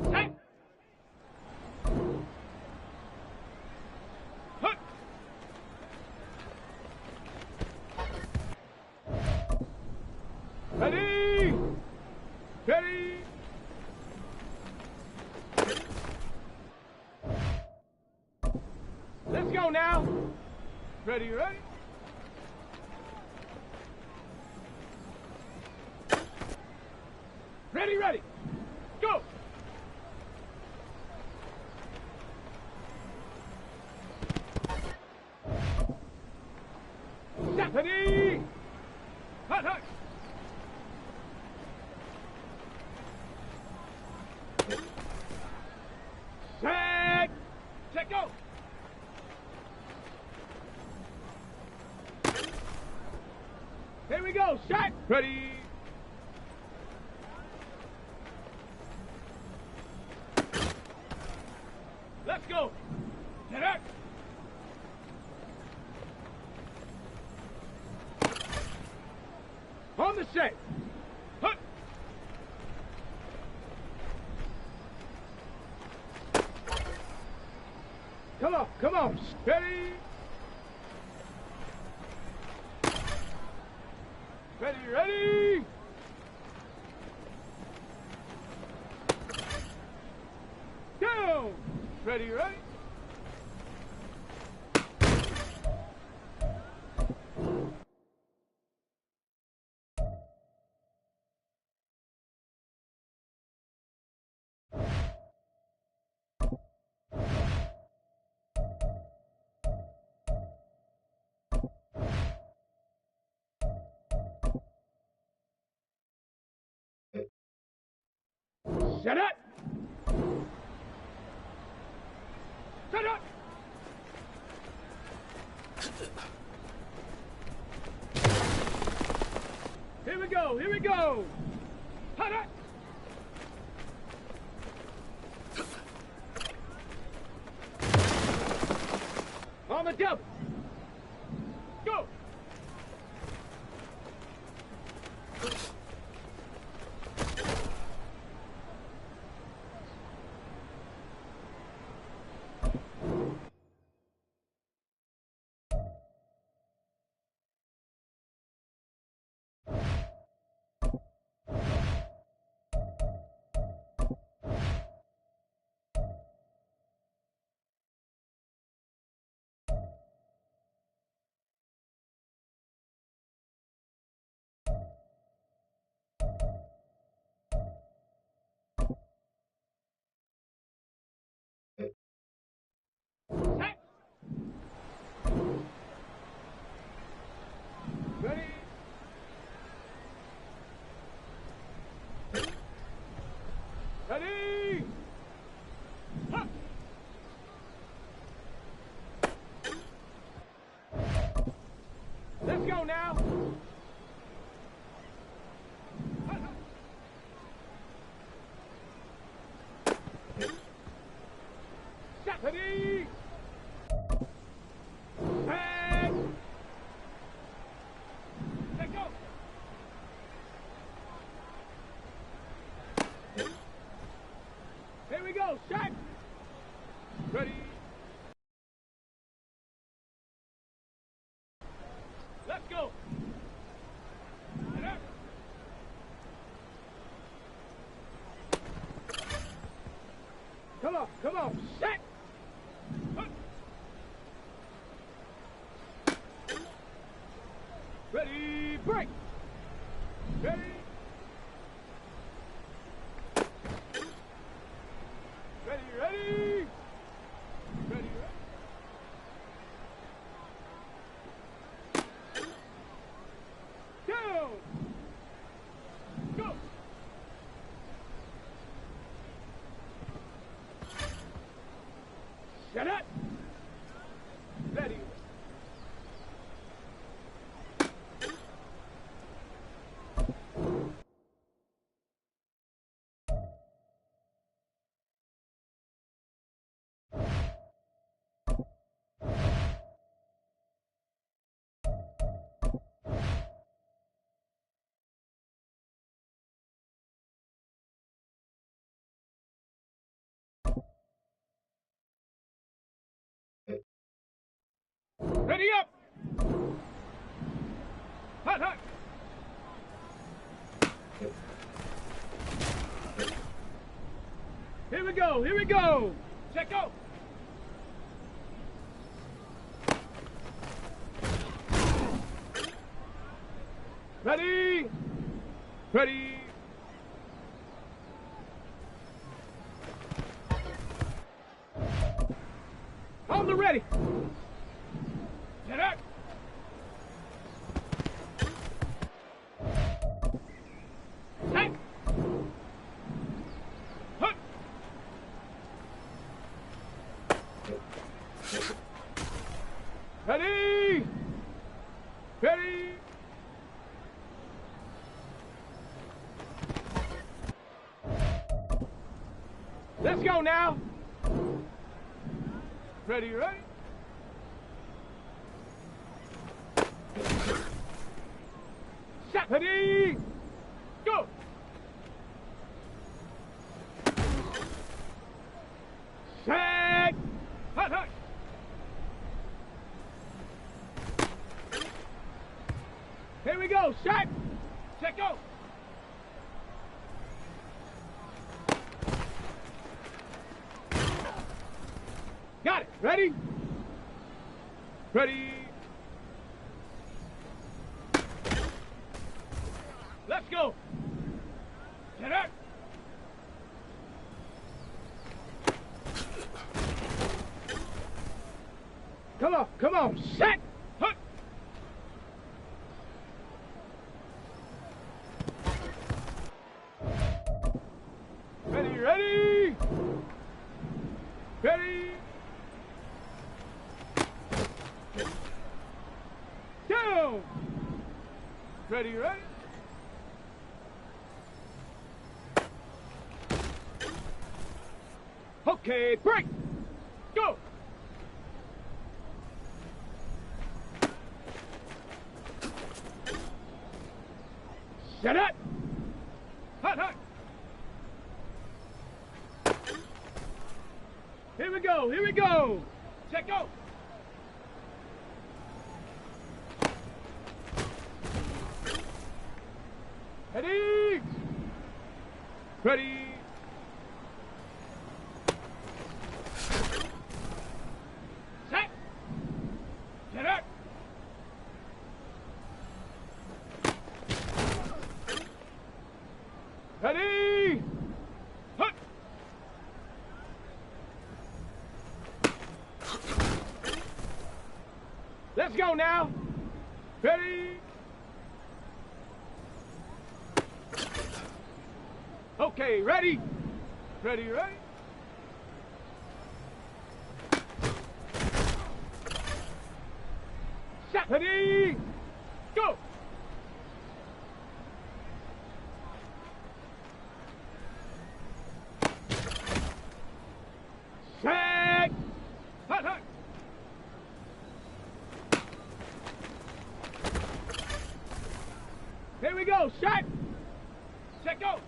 Hey! Huh! Ready! Ready! Let's go now! Ready, ready? Ready, ready! Go! Ready! Hut, hut! Set! Set, go! Here we go, shot! Ready! Let's go! Get up! On the set! Hut! Come on! Ready! Ready, ready! Down! Ready, ready? Shut up! Shut up! Here we go! Here we go! Shut up! On the double! Go! Set! Ready? Ready? Huh. Let's go now. Set. Ready? Set. Let go. Here we go. Shot. Ready? Let's go. Come on. Set. Ready, break. Ready. Ready, ready. Ready, ready. Down. Go. Shut up. Ready. Ready up. Hot, hot. Here we go, here we go. Check out. Ready. Ready. On the ready. Get up. Hey. Hut. Ready. Ready. Let's go now. Ready, ready? Set. Ready. Go. Set. Hut, hut. Here we go. Set. Set, go. Got it. Ready? Ready? Let's go. Get up. Come on, come on. Set. Hut. Ready, ready? Ready? Down. Ready, ready? Okay, break. Go. Set up. Hot, hot. Here we go, here we go. Check go. Ready? Ready? Set. Get up. Ready? Hut. Let's go now. Ready? Okay, ready? Ready, ready? Set. Ready? Go! Set! Hut, hut! Here we go, set! Set, go!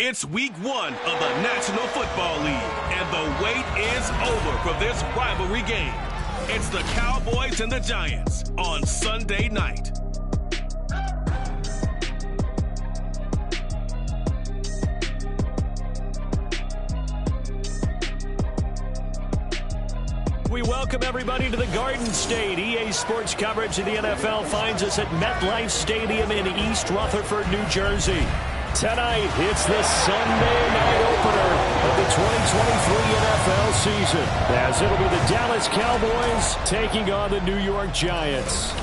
It's week 1 of the National Football League, and the wait is over for this rivalry game. It's the Cowboys and the Giants on Sunday night. We welcome everybody to the Garden State. EA Sports coverage of the NFL finds us at MetLife Stadium in East Rutherford, New Jersey. Tonight, it's the Sunday night opener of the 2023 NFL season, as it'll be the Dallas Cowboys taking on the New York Giants.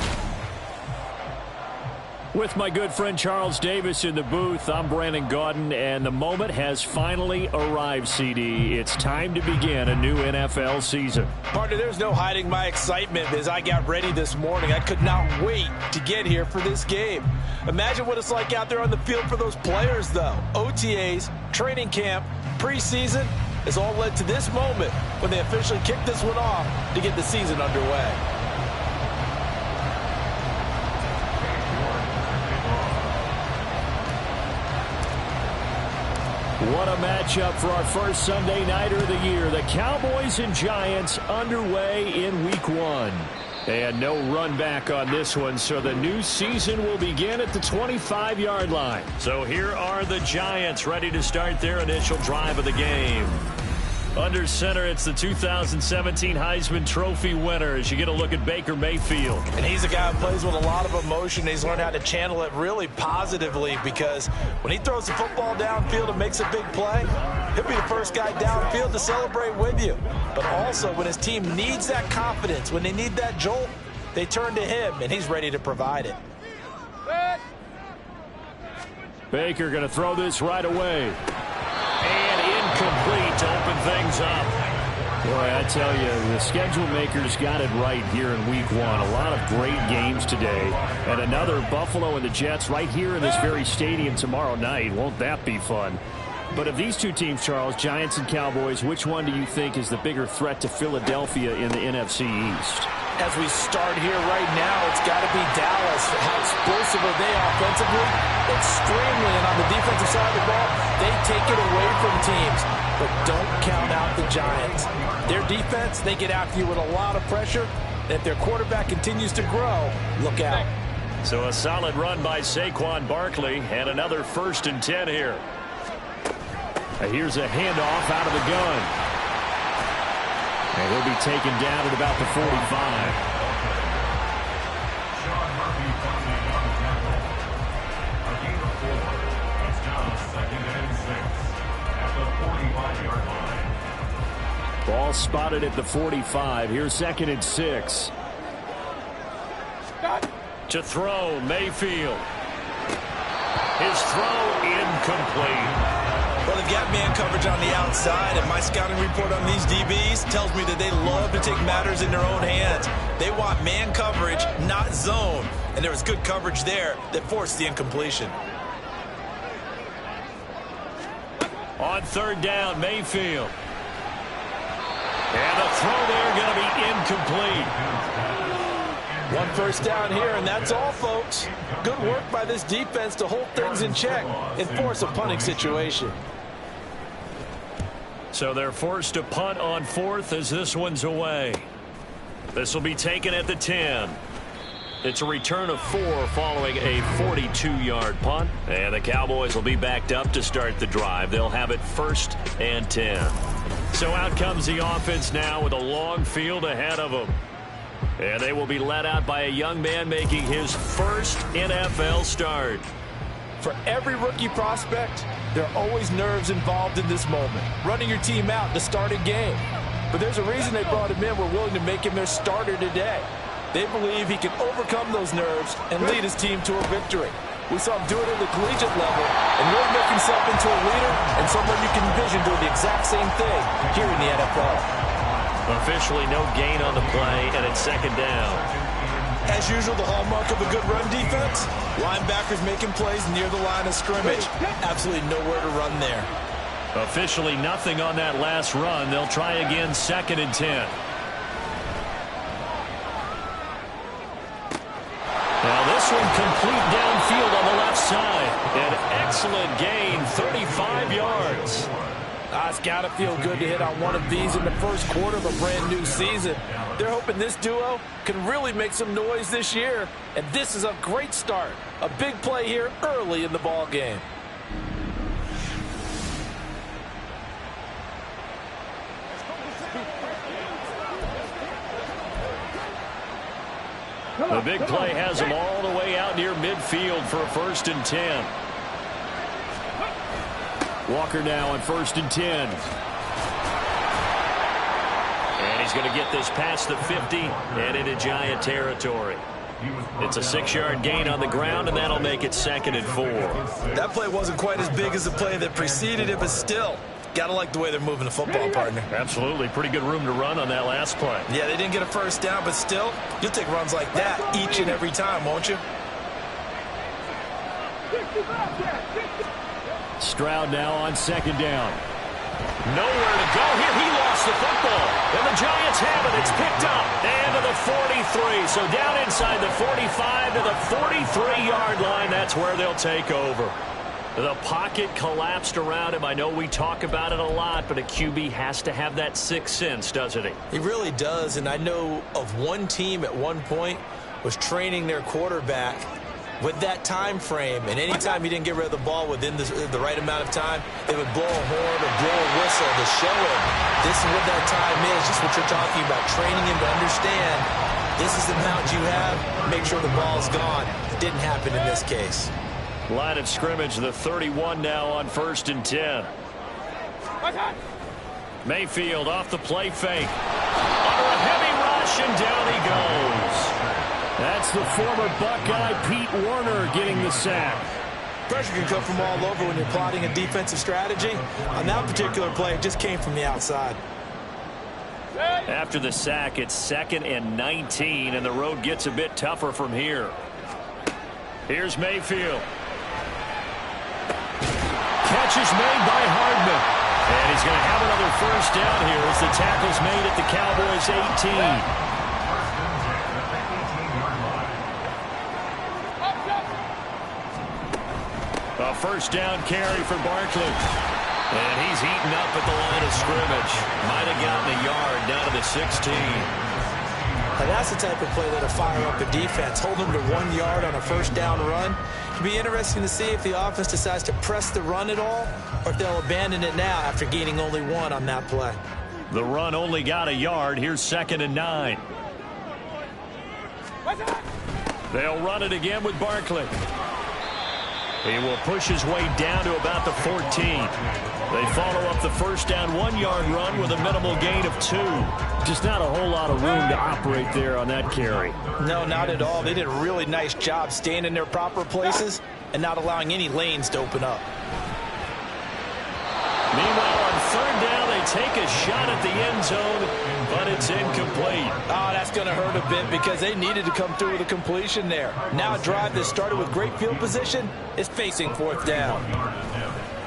With my good friend Charles Davis in the booth, I'm Brandon Gaudin, and the moment has finally arrived, CD. It's time to begin a new NFL season. Partner, there's no hiding my excitement as I got ready this morning. I could not wait to get here for this game. Imagine what it's like out there on the field for those players, though. OTAs, training camp, preseason has all led to this moment when they officially kick this one off to get the season underway. What a matchup for our first Sunday nighter of the year. The Cowboys and Giants underway in week 1. And no run back on this one, so the new season will begin at the 25-yard line. So here are the Giants ready to start their initial drive of the game. Under center, it's the 2017 Heisman Trophy winner as you get a look at Baker Mayfield. And he's a guy who plays with a lot of emotion. He's learned how to channel it really positively because when he throws the football downfield and makes a big play, he'll be the first guy downfield to celebrate with you. But also when his team needs that confidence, when they need that jolt, they turn to him, and he's ready to provide it. Baker going to throw this right away. And incomplete to open things up. Boy, I tell you, the schedule makers got it right here in week 1. A lot of great games today. And another Buffalo and the Jets right here in this very stadium tomorrow night. Won't that be fun? But of these two teams, Charles, Giants and Cowboys, which one do you think is the bigger threat to Philadelphia in the NFC East? As we start here right now, it's got to be Dallas. How explosive are they offensively? Extremely. And on the defensive side of the ball, they take it away from teams. But don't count out the Giants. Their defense, they get after you with a lot of pressure. And if their quarterback continues to grow, look out. So a solid run by Saquon Barkley and another 1st and 10 here. Here's a handoff out of the gun. And he'll be taken down at about the 45. Ball spotted at the 45. Here's 2nd and 6. To throw, Mayfield. His throw incomplete. Well, they've got man coverage on the outside, and my scouting report on these DBs tells me that they love to take matters in their own hands. They want man coverage, not zone. And there was good coverage there that forced the incompletion. On 3rd down, Mayfield. And the throw there going to be incomplete. 1 first down here, and that's all, folks. Good work by this defense to hold things in check and force a punting situation. So they're forced to punt on 4th as this one's away. This will be taken at the 10. It's a return of 4 following a 42-yard punt. And the Cowboys will be backed up to start the drive. They'll have it 1st and 10. So out comes the offense now with a long field ahead of them. And they will be led out by a young man making his first NFL start. For every rookie prospect, there are always nerves involved in this moment. Running your team out to start a game. But there's a reason they brought him in. We're willing to make him their starter today. They believe he can overcome those nerves and lead his team to a victory. We saw him do it at the collegiate level and really make himself into a leader and someone you can envision doing the exact same thing here in the NFL. Officially no gain on the play, and it's 2nd down. As usual, the hallmark of a good run defense, linebackers making plays near the line of scrimmage. Absolutely nowhere to run there. Officially nothing on that last run. They'll try again 2nd and 10. Now this this one complete downfield on the left side. An excellent gain, 35 yards. It's got to feel good to hit on one of these in the first quarter of a brand new season. They're hoping this duo can really make some noise this year, and this is a great start. A big play here early in the ball game. The big play has them all the way out near midfield for a 1st and 10. Walker now on 1st and 10. And he's going to get this past the 50 and into Giant territory. It's a 6-yard gain on the ground, and that'll make it 2nd and 4. That play wasn't quite as big as the play that preceded it, but still, gotta like the way they're moving the football, partner. Absolutely. Pretty good room to run on that last play. Yeah, they didn't get a first down, but still, you'll take runs like that each and every time, won't you? Stroud now on 2nd down. Nowhere to go here. He lost the football. And the Giants have it. It's picked up. And to the 43. So down inside the 45 to the 43-yard line. That's where they'll take over. The pocket collapsed around him. I know we talk about it a lot, but a QB has to have that sixth sense, doesn't he? He really does, and I know of one team at one point was training their quarterback with that time frame, and anytime he didn't get rid of the ball within the right amount of time, they would blow a horn or blow a whistle to show him this is what that time is, just what you're talking about, training him to understand this is the amount you have, make sure the ball's gone. It didn't happen in this case. Line of scrimmage, the 31 now on 1st and 10. Mayfield off the play fake. Under a heavy rush, and down he goes. That's the former Buckeye Pete Werner getting the sack. Pressure can come from all over when you're plotting a defensive strategy. On that particular play, it just came from the outside. After the sack, it's 2nd and 19, and the road gets a bit tougher from here. Here's Mayfield. Catch is made by Hardman. And he's going to have another first down here as the tackle's made at the Cowboys' 18. A first down carry for Barkley. And he's eaten up at the line of scrimmage. Might have gotten a yard down to the 16. And that's the type of play that'll fire up the defense. Hold them to 1 yard on a first down run. It'll be interesting to see if the offense decides to press the run at all or if they'll abandon it now after gaining only 1 on that play. The run only got a yard. Here's 2nd and 9. They'll run it again with Barkley. He will push his way down to about the 14. They follow up the first down 1-yard run with a minimal gain of 2. Just not a whole lot of room to operate there on that carry. No, not at all. They did a really nice job staying in their proper places and not allowing any lanes to open up. Meanwhile, on 3rd down, they take a shot at the end zone, but it's incomplete. Oh, that's going to hurt a bit because they needed to come through with a completion there. Now a drive that started with great field position is facing 4th down.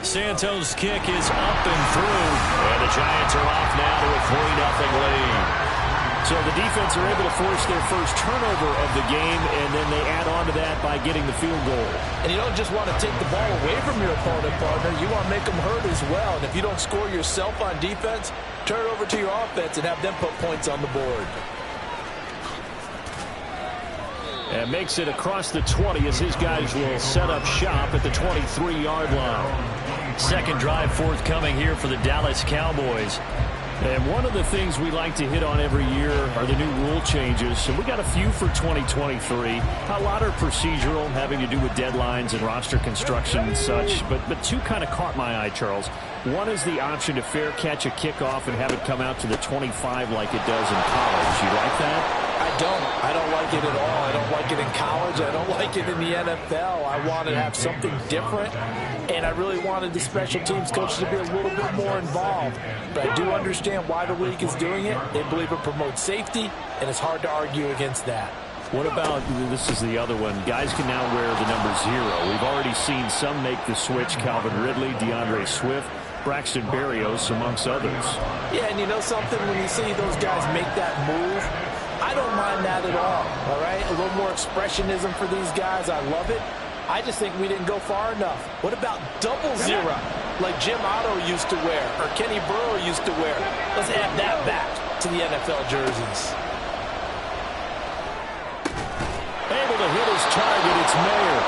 Santos' kick is up and through, and the Giants are off now to a 3-0 lead. So the defense are able to force their first turnover of the game, and then they add on to that by getting the field goal. And you don't just want to take the ball away from your opponent, partner. You want to make them hurt as well. And if you don't score yourself on defense, turn it over to your offense and have them put points on the board. And makes it across the 20 as his guys will set up shop at the 23-yard line. Second drive forthcoming here for the Dallas Cowboys. And one of the things we like to hit on every year are the new rule changes. And we got a few for 2023. A lot are procedural, having to do with deadlines and roster construction and such. But 2 kind of caught my eye, Charles. One is the option to fair catch a kickoff and have it come out to the 25 like it does in college. You like that? I don't like it at all. I don't like it in college. I don't like it in the NFL. I want to have something different, and I really wanted the special teams coaches to be a little bit more involved. But I do understand why the league is doing it. They believe it promotes safety, and it's hard to argue against that. What about, this is the other one, guys can now wear the number 0. We've already seen some make the switch, Calvin Ridley, DeAndre Swift, Braxton Berrios, amongst others. Yeah, and you know something? When you see those guys make that move, I I don't mind that at all right? A little more expressionism for these guys. I love it. I just think we didn't go far enough. What about double zero, like Jim Otto used to wear or Kenny Burrow used to wear? Let's add that back to the NFL jerseys. Able to hit his target, it's Mayer.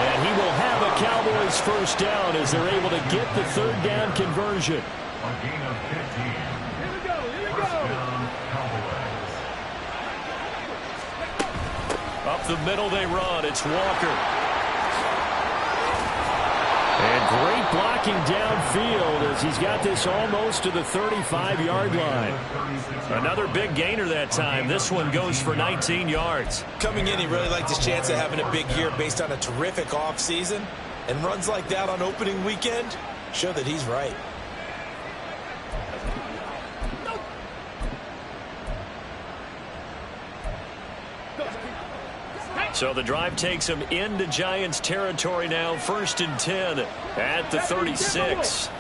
And he will have a Cowboys first down as they're able to get the third down conversion. A gain of 15. Here we go. First down, Cowboys. Up the middle they run. It's Walker. And great blocking downfield as he's got this almost to the 35-yard line. Another big gainer that time. This one goes for 19 yards. Coming in, he really liked his chance of having a big year based on a terrific offseason. And runs like that on opening weekend show that he's right. So the drive takes him into Giants territory now. 1st and 10 at the 36.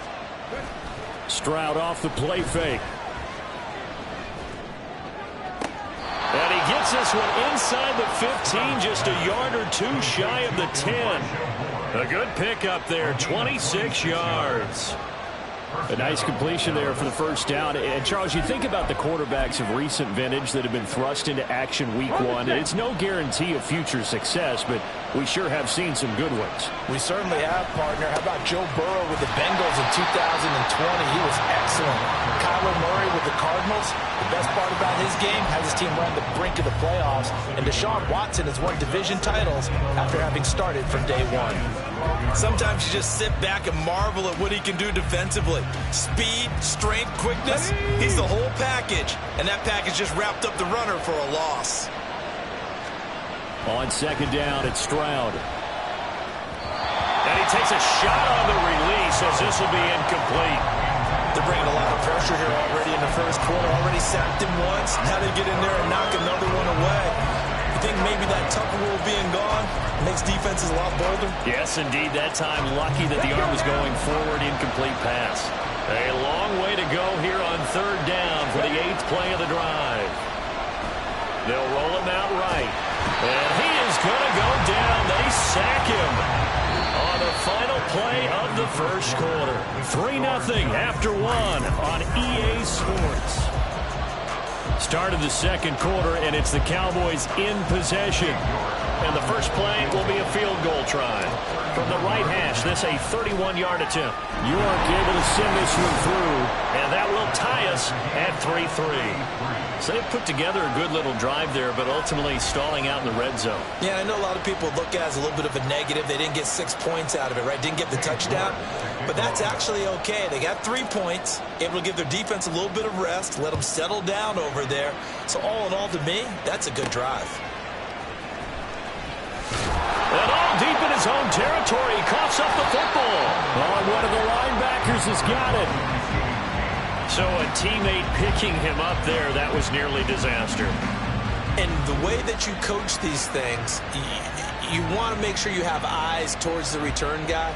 Stroud off the play fake. And he gets this one inside the 15, just a yard or two shy of the 10. A good pickup there, 26 yards. A nice completion there for the first down. And, Charles, you think about the quarterbacks of recent vintage that have been thrust into action week one. It's no guarantee of future success, but we sure have seen some good ones. We certainly have, partner. How about Joe Burrow with the Bengals in 2020? He was excellent. Kyler Murray with the Cardinals. The best part about his game has his team run the brink of the playoffs. And Deshaun Watson has won division titles after having started from day one. Sometimes you just sit back and marvel at what he can do defensively. Speed, strength, quickness, he's the whole package. And that package just wrapped up the runner for a loss. On 2nd down, it's Stroud. And he takes a shot on the release as this will be incomplete. They're bringing a lot of pressure here already in the first quarter. Already sacked him once. Now they get in there and knock another one away. You think maybe that Tucker rule being gone makes defenses a lot bolder? Yes, indeed. That time, lucky that the arm was going forward. Incomplete pass. A long way to go here on 3rd down for the 8th play of the drive. They'll roll him out right. And he is going to go down. They sack him on the final play of the first quarter. 3-0 after 1 on EA Sports. Start of the second quarter, and it's the Cowboys in possession. And the first play will be a field goal try. From the right hash, this a 31-yard attempt. York able to send this one through, and that will tie us at 3-3. So they put together a good little drive there, but ultimately stalling out in the red zone. Yeah, I know a lot of people look at it as a little bit of a negative. They didn't get 6 points out of it, right? Didn't get the touchdown. But that's actually okay. They got 3 points, able to give their defense a little bit of rest, let them settle down over there. So all in all, to me, that's a good drive. And all deep in his own territory, he coughs up the football. One of the linebackers has got it. So a teammate picking him up there, that was nearly disaster. And the way that you coach these things, you want to make sure you have eyes towards the return guy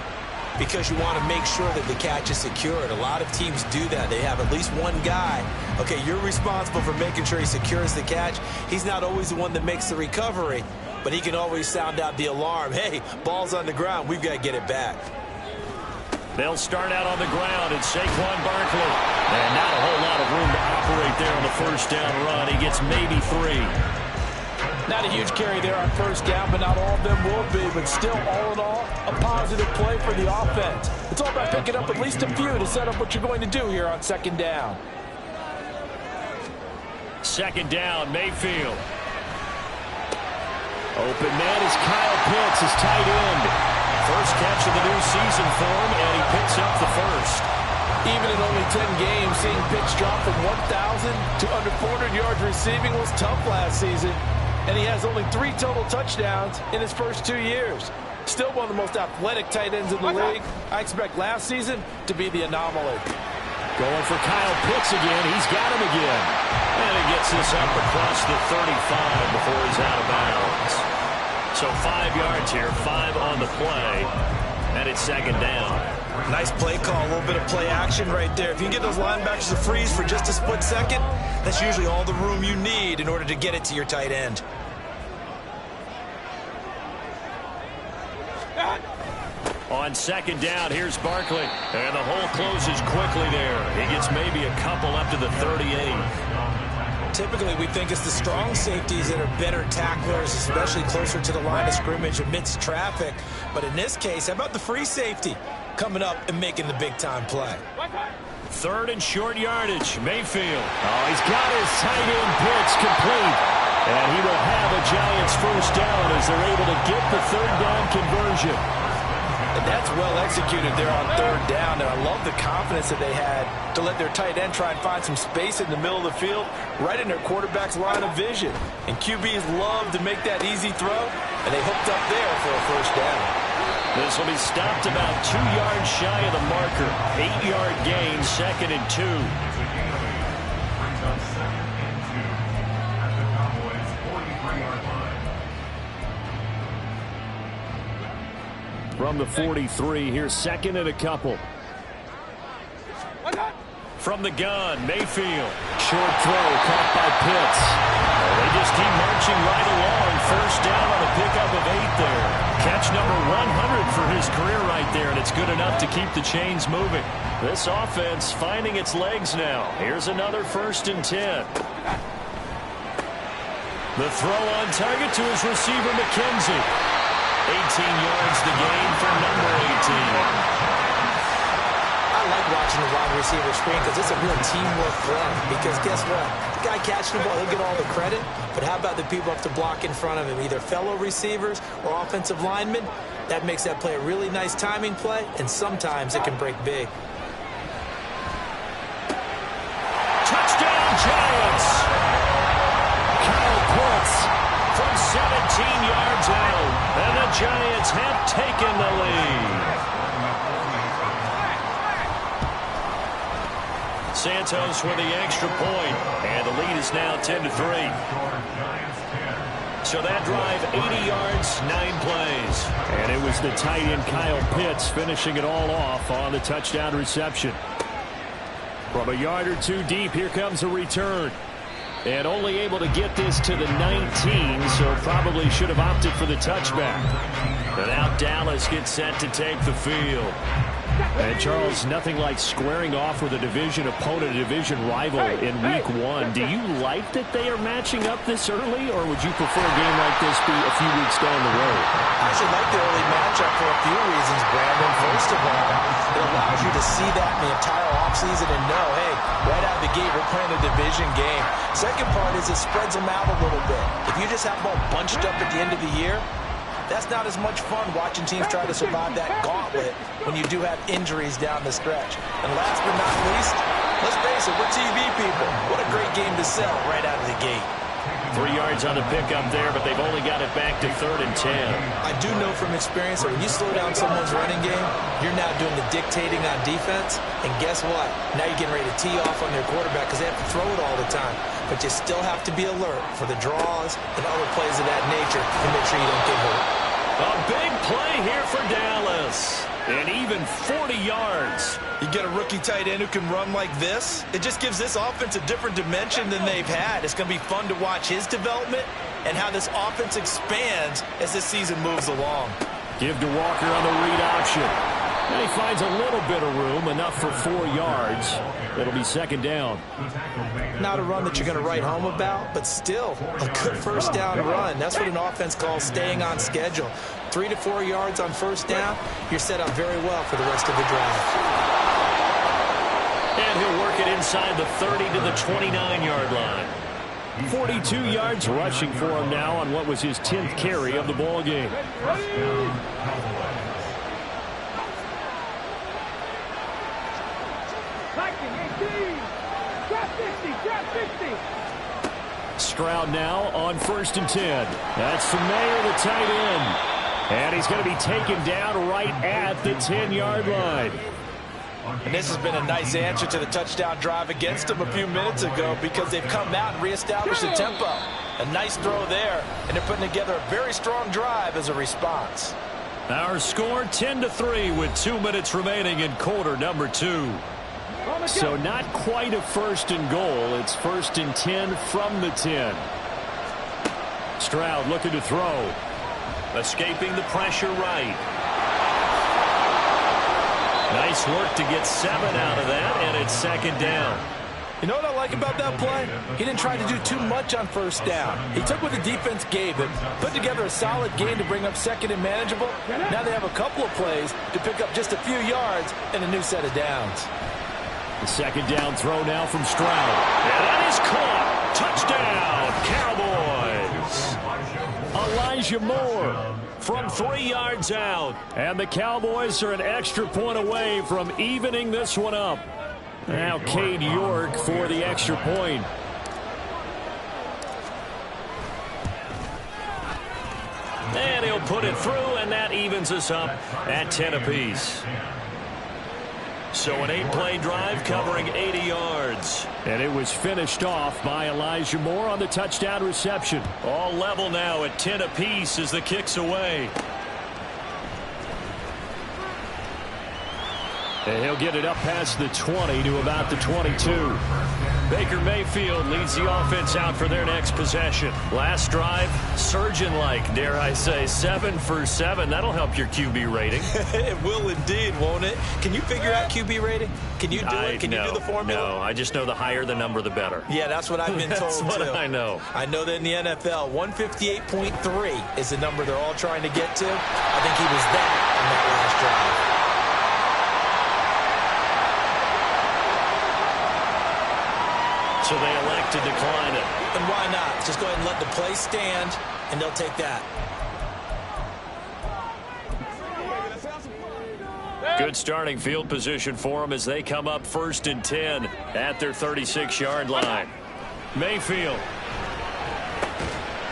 because you want to make sure that the catch is secured. A lot of teams do that. They have at least one guy. Okay, you're responsible for making sure he secures the catch. He's not always the one that makes the recovery, but he can always sound out the alarm. Hey, ball's on the ground. We've got to get it back. They'll start out on the ground. It's Saquon Barkley. And not a whole lot of room to operate there on the first down run. He gets maybe 3. Not a huge carry there on first down, but not all of them will be. But still, all in all, a positive play for the offense. It's all about picking up at least a few to set up what you're going to do here on 2nd down. 2nd down, Mayfield. Open man is Kyle Pitts, his tight end. First catch of the new season for him, and he picks up the first. Even in only 10 games, seeing Pitts drop from 1,000 to under 400 yards receiving was tough last season. And he has only 3 total touchdowns in his first 2 years. Still one of the most athletic tight ends in the league. I expect last season to be the anomaly. Going for Kyle Pitts again. He's got him again. And he gets this up across the 35 before he's out of bounds. So 5 yards here, 5 on the play, and it's 2nd down. Nice play call, a little bit of play action right there. If you can get those linebackers to freeze for just a split second, that's usually all the room you need in order to get it to your tight end. On second down, here's Barkley. And the hole closes quickly there. He gets maybe a couple up to the 38. Typically, we think it's the strong safeties that are better tacklers, especially closer to the line of scrimmage amidst traffic. But in this case, how about the free safety coming up and making the big-time play? Third and short yardage. Mayfield. Oh, he's got his tight end pitch complete. And he will have a Giants first down as they're able to get the third down conversion. And that's well executed there on third down, and I love the confidence that they had to let their tight end try and find some space in the middle of the field, right in their quarterback's line of vision. And QBs love to make that easy throw, and they hooked up there for a first down. This will be stopped about 2 yards shy of the marker. 8-yard gain, 2nd and 2. Brings up 2nd and 2 at the Cowboys' 43-yard line. From the 43, here's 2nd and a couple. From the gun, Mayfield. Short throw, caught by Pitts. They just keep marching right along. First down on a pickup of 8 there. Catch number 100 for his career right there, and it's good enough to keep the chains moving. This offense finding its legs now. Here's another 1st and 10. The throw on target to his receiver, McKenzie. 18 yards the gain for number 18. I like watching the wide receiver screen because it's a real teamwork play. Because guess what? The guy catching the ball, he'll get all the credit. But how about the people up to block in front of him, either fellow receivers or offensive linemen? That makes that play a really nice timing play, and sometimes it can break big. Touchdown, Giants! Kyle Pitts from 17 yards out, and the Giants have taken the lead. Santos with the extra point, and the lead is now 10-3. So that drive, 80 yards, 9 plays. And it was the tight end Kyle Pitts finishing it all off on the touchdown reception. From a yard or 2 deep, here comes a return. And only able to get this to the 19, so probably should have opted for the touchback. But now Dallas gets set to take the field. And, Charles, nothing like squaring off with a division opponent, a division rival in Week 1. Do you like that they are matching up this early, or would you prefer a game like this be a few weeks down the road? I actually like the early matchup for a few reasons, Brandon. First of all, it allows you to see that in the entire offseason and know, hey, right out of the gate, we're playing a division game. Second part is it spreads them out a little bit. If you just have them all bunched up at the end of the year, that's not as much fun watching teams try to survive that gauntlet when you do have injuries down the stretch. And last but not least, let's face it, we're TV people. What a great game to sell right out of the gate. 3 yards on the pickup there, but they've only got it back to 3rd and 10. I do know from experience that when you slow down someone's running game, you're now doing the dictating on defense. And guess what? Now you're getting ready to tee off on their quarterback because they have to throw it all the time. But you still have to be alert for the draws and other plays of that nature and make sure you don't get hurt. A big play here for Dallas. And even 40 yards. You get a rookie tight end who can run like this, it just gives this offense a different dimension than they've had. It's going to be fun to watch his development and how this offense expands as this season moves along. Give to Walker on the read option. And he finds a little bit of room, enough for 4 yards. It'll be 2nd down. Not a run that you're going to write home about, but still a good first down run. That's what an offense calls staying on schedule. 3 to 4 yards on first down, you're set up very well for the rest of the drive. And he'll work it inside the 30 to the 29-yard line. 42 yards rushing for him now on what was his 10th carry of the ball game. Stroud now on 1st and 10. That's the Mayer, the tight end. And he's going to be taken down right at the 10-yard line. And this has been a nice answer to the touchdown drive against them a few minutes ago because they've come out and reestablished the tempo. A nice throw there, and they're putting together a very strong drive as a response. Our score 10-3 with 2 minutes remaining in quarter number 2. So not quite a first and goal. It's first and 10 from the 10. Stroud looking to throw. Escaping the pressure right. Nice work to get 7 out of that, and it's second down. You know what I like about that play? He didn't try to do too much on first down. He took what the defense gave him, put together a solid game to bring up second and manageable. Now they have a couple of plays to pick up just a few yards and a new set of downs. The second down throw now from Stroud. And that is caught. Touchdown, Cowboys. Elijah Moore from 3 yards out. And the Cowboys are an extra point away from evening this one up. Now Cade York for the extra point. And he'll put it through, and that evens us up at 10 apiece. So an 8-play drive covering 80 yards. And it was finished off by Elijah Moore on the touchdown reception. All level now at 10 apiece as the kick's away. And he'll get it up past the 20 to about the 22. Baker Mayfield leads the offense out for their next possession. Last drive, surgeon-like, dare I say, 7 for 7. That'll help your QB rating. It will indeed, won't it? Can you figure out QB rating? Can you do it? Can you do the formula? No, I just know the higher the number, the better. Yeah, that's what I've been told, That's what too. I know. I know that in the NFL, 158.3 is the number they're all trying to get to. I think he was that on that last drive. So they elect to decline it. And why not? Just go ahead and let the play stand, and they'll take that. Good starting field position for them as they come up first and 10 at their 36-yard line. Mayfield.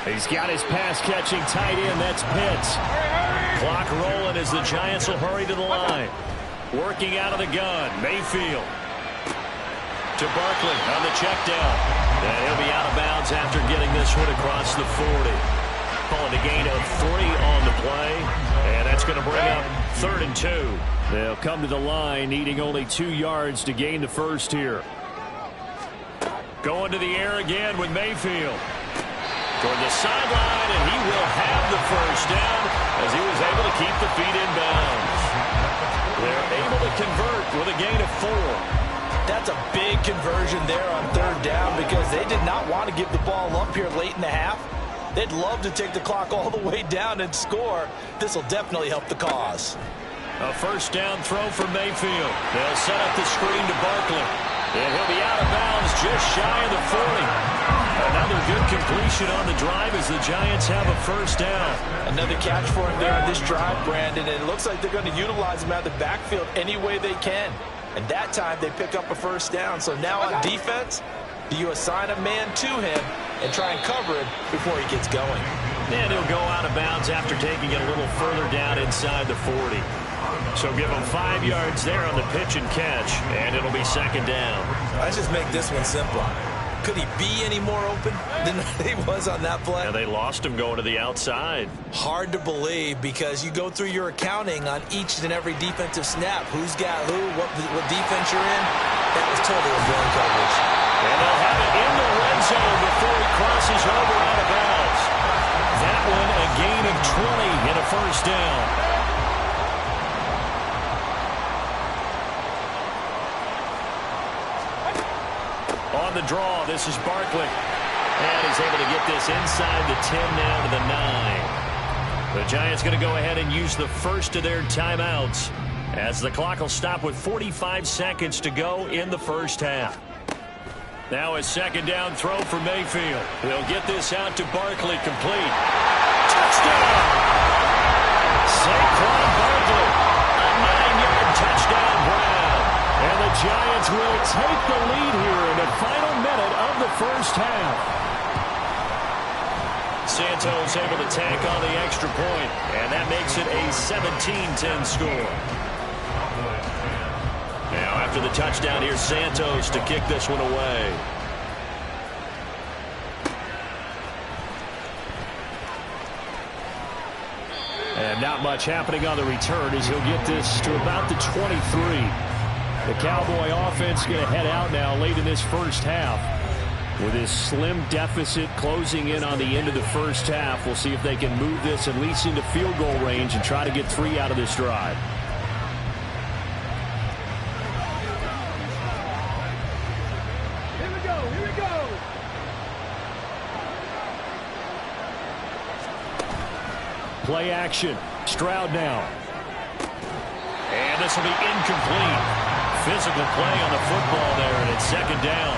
He's got his pass-catching tight end. That's Pitts. Clock rolling as the Giants will hurry to the line. Working out of the gun. Mayfield. To Barkley on the check down. And he'll be out of bounds after getting this one across the 40. Calling a gain of 3 on the play. And that's going to bring up 3rd and 2. They'll come to the line needing only 2 yards to gain the first here. Going to the air again with Mayfield. Toward the sideline, and he will have the first down as he was able to keep the feet in bounds. They're able to convert with a gain of 4. That's a big conversion there on 3rd down because they did not want to give the ball up here late in the half. They'd love to take the clock all the way down and score. This will definitely help the cause. A first down throw for Mayfield. They'll set up the screen to Barkley. And he'll be out of bounds just shy of the 40. Another good completion on the drive as the Giants have a first down. Another catch for him there on this drive, Brandon, and it looks like they're going to utilize him out of the backfield any way they can. And that time they pick up a first down. So now on defense, do you assign a man to him and try and cover him before he gets going? And he'll go out of bounds after taking it a little further down inside the 40. So give him 5 yards there on the pitch and catch, and it'll be second down. Let's just make this one simple. Could he be any more open than he was on that play? And they lost him going to the outside. Hard to believe because you go through your accounting on each and every defensive snap. Who's got who, what defense you're in. That was totally a blown coverage. And they'll have it in the red zone before he crosses over out of bounds. That one a gain of 20 and a first down. On the draw, this is Barkley. And he's able to get this inside the 10 down to the 9. The Giants going to go ahead and use the first of their timeouts as the clock will stop with 45 seconds to go in the first half. Now a second down throw for Mayfield. They'll get this out to Barkley, complete. Touchdown! Saquon Barkley, a 9-yard touchdown Brown. And the Giants will take the lead here in the final minute of the first half. Santos able to tack on the extra point, and that makes it a 17-10 score. Now after the touchdown, here's Santos to kick this one away. And not much happening on the return as he'll get this to about the 23. The Cowboy offense going to head out now late in this first half. With this slim deficit closing in on the end of the first half, we'll see if they can move this at least into field goal range and try to get 3 out of this drive. Here we go. Play action. Stroud now. And this will be incomplete. Physical play on the football there, and it's second down.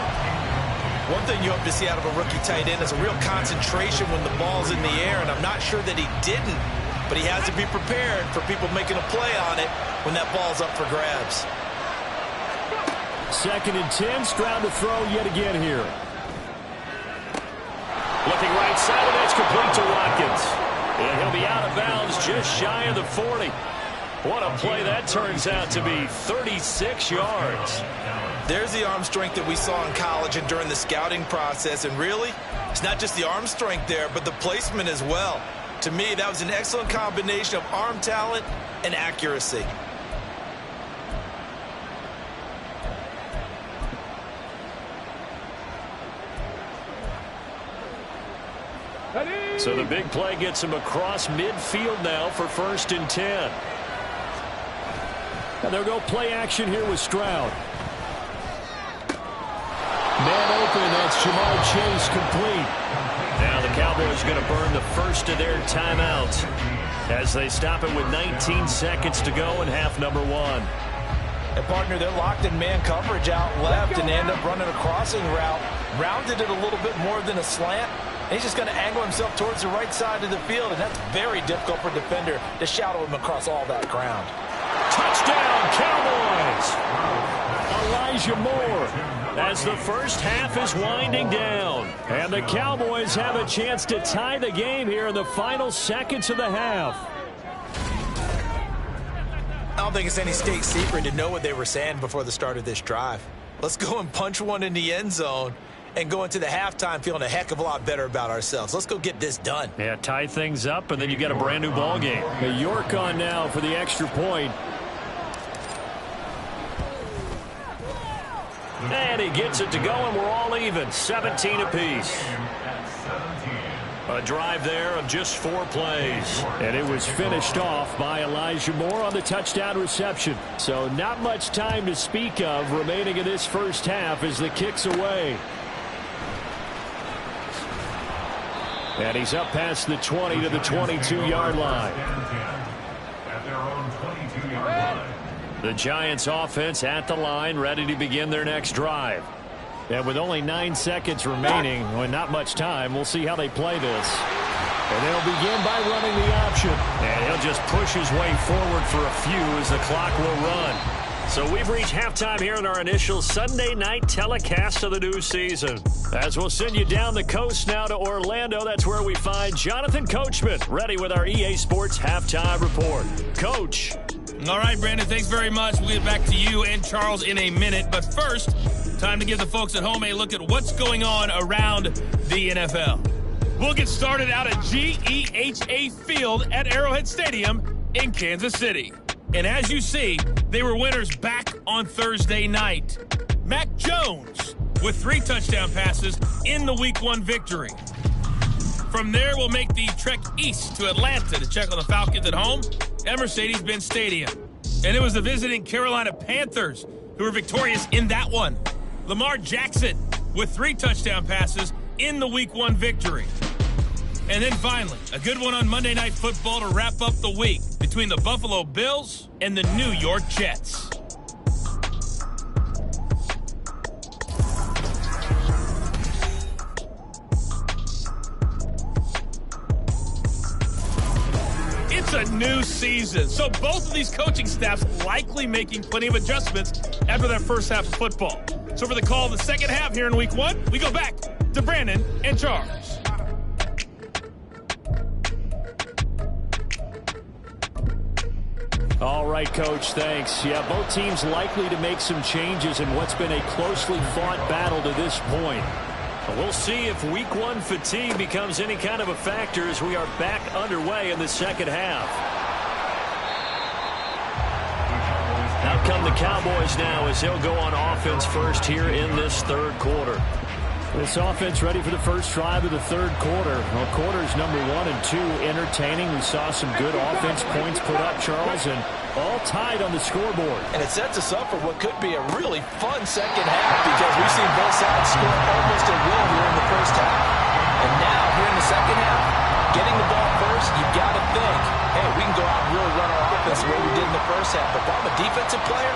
One thing you hope to see out of a rookie tight end is a real concentration when the ball's in the air, and I'm not sure that he didn't, but he has to be prepared for people making a play on it when that ball's up for grabs. 2nd and 10. Stroud to throw yet again here. Looking right side, and that's complete to Watkins. And he'll be out of bounds just shy of the 40. What a play that turns out to be. 36 yards. There's the arm strength that we saw in college and during the scouting process. And really, it's not just the arm strength there, but the placement as well. To me, that was an excellent combination of arm talent and accuracy. So the big play gets him across midfield now for 1st and 10. And they'll go play action here with Stroud. Man open, that's Jamar Chase complete. Now the Cowboys going to burn the first of their timeouts as they stop it with 19 seconds to go in half number 1. And partner, they're locked in man coverage out left and end up running a crossing route. Rounded it a little bit more than a slant. He's just going to angle himself towards the right side of the field, and that's very difficult for a defender to shadow him across all that ground. Touchdown, Cowboys! Elijah Moore as the first half is winding down. And the Cowboys have a chance to tie the game here in the final seconds of the half. I don't think it's any state secret to know what they were saying before the start of this drive. Let's go and punch one in the end zone and go into the halftime feeling a heck of a lot better about ourselves. Let's go get this done. Yeah, tie things up, and then you got a brand new ball game. York on now for the extra point. And he gets it to go, and we're all even. 17 apiece. A drive there of just 4 plays. And it was finished off by Elijah Moore on the touchdown reception. So not much time to speak of remaining in this first half as the kick's away. And he's up past the 20 to the 22-yard line. At their own 22-yard line. The Giants offense at the line, ready to begin their next drive. And with only 9 seconds remaining, well, not much time, we'll see how they play this. And they'll begin by running the option. And he'll just push his way forward for a few as the clock will run. So we've reached halftime here in our initial Sunday night telecast of the new season. As we'll send you down the coast now to Orlando, that's where we find Jonathan Coachman, ready with our EA Sports Halftime Report. Coach. All right, Brandon, thanks very much. We'll get back to you and Charles in a minute. But first, time to give the folks at home a look at what's going on around the NFL. We'll get started out at GEHA Field at Arrowhead Stadium in Kansas City. And as you see, they were winners back on Thursday night. Mac Jones with 3 touchdown passes in the Week 1 victory. From there, we'll make the trek east to Atlanta to check on the Falcons at home at Mercedes-Benz Stadium. And it was the visiting Carolina Panthers who were victorious in that one. Lamar Jackson with 3 touchdown passes in the Week 1 victory. And then finally, a good one on Monday Night Football to wrap up the week between the Buffalo Bills and the New York Jets. It's a new season, so both of these coaching staffs likely making plenty of adjustments after that first half of football. So for the call of the second half here in Week 1, we go back to Brandon and Charles. All right, Coach, thanks. Yeah, both teams likely to make some changes in what's been a closely fought battle to this point. We'll see if Week 1 fatigue becomes any kind of a factor as we are back underway in the second half. come the Cowboys now as they'll go on offense first here in this third quarter. This offense ready for the first drive of the third quarter. Well, quarters number 1 and 2 entertaining. We saw some good offense points put up, Charles, and all tied on the scoreboard. And it sets us up for what could be a really fun second half because we've seen both sides score almost at will here in the first half. And now, here in the second half, getting the ball first, you've got to think, hey, we can go out and really run our offense the way we did in the first half. But if I'm a defensive player,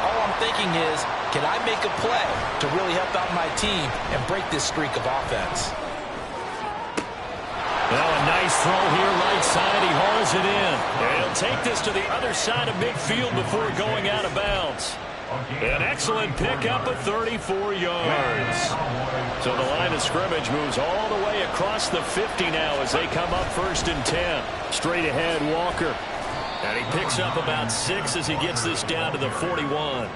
all I'm thinking is, can I make a play to really help out my team and break this streak of offense? Well, a nice throw here, right side. He hauls it in. And he'll take this to the other side of midfield before going out of bounds. An excellent pickup of 34 yards. So the line of scrimmage moves all the way across the 50 now as they come up 1st and 10. Straight ahead, Walker. And he picks up about 6 as he gets this down to the 41.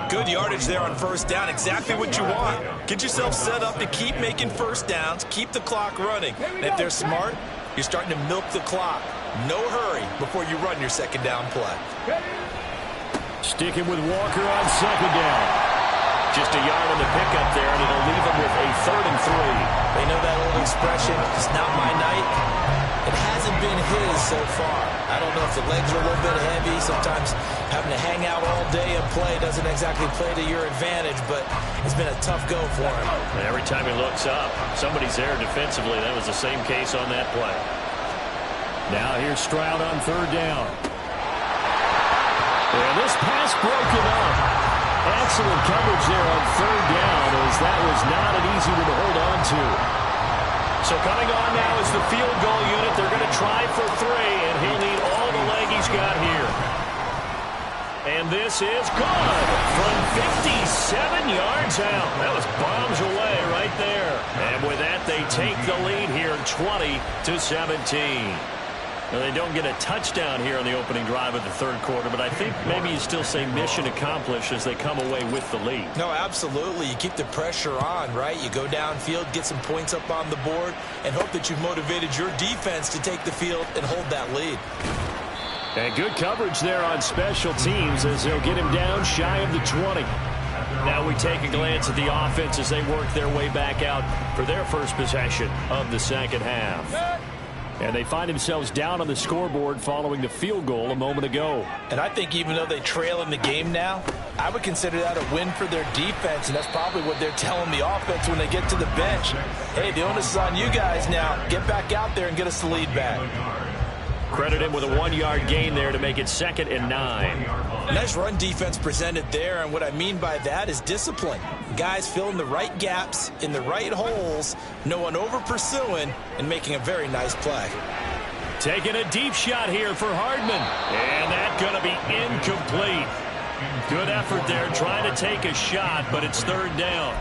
Good yardage there on first down. Exactly what you want. Get yourself set up to keep making first downs, keep the clock running. And if they're smart, you're starting to milk the clock. No hurry before you run your second down play. Sticking with Walker on second down. Just a yard on the pickup there, and it'll leave him with a 3rd and 3. They know that old expression, it's not my night. It hasn't been his so far. I don't know if the legs are a little bit heavy. Sometimes having to hang out all day and play doesn't exactly play to your advantage, but it's been a tough go for him. And every time he looks up, somebody's there defensively. That was the same case on that play. Now here's Stroud on 3rd down. And this pass broken up. Excellent coverage there on 3rd down, as that was not an easy one to hold on to. So coming on now is the field goal unit. They're going to try for 3, and he'll need all the leg he's got here. And this is good from 57 yards out. That was bombs away right there. And with that, they take the lead here 20-17. Now, they don't get a touchdown here on the opening drive of the third quarter, but I think maybe you still say mission accomplished as they come away with the lead. No, absolutely. You keep the pressure on, right? You go downfield, get some points up on the board, and hope that you've motivated your defense to take the field and hold that lead. And good coverage there on special teams as they'll get him down shy of the 20. Now we take a glance at the offense as they work their way back out for their first possession of the second half. And they find themselves down on the scoreboard following the field goal a moment ago. And I think even though they trail in the game now, I would consider that a win for their defense, and that's probably what they're telling the offense when they get to the bench. Hey, the onus is on you guys now. Get back out there and get us the lead back. Credit him with a 1-yard gain there to make it 2nd and 9. Nice run defense presented there, and what I mean by that is discipline. Guys filling the right gaps in the right holes, no one over-pursuing, and making a very nice play. Taking a deep shot here for Hardman, and that's going to be incomplete. Good effort there trying to take a shot, but it's 3rd down.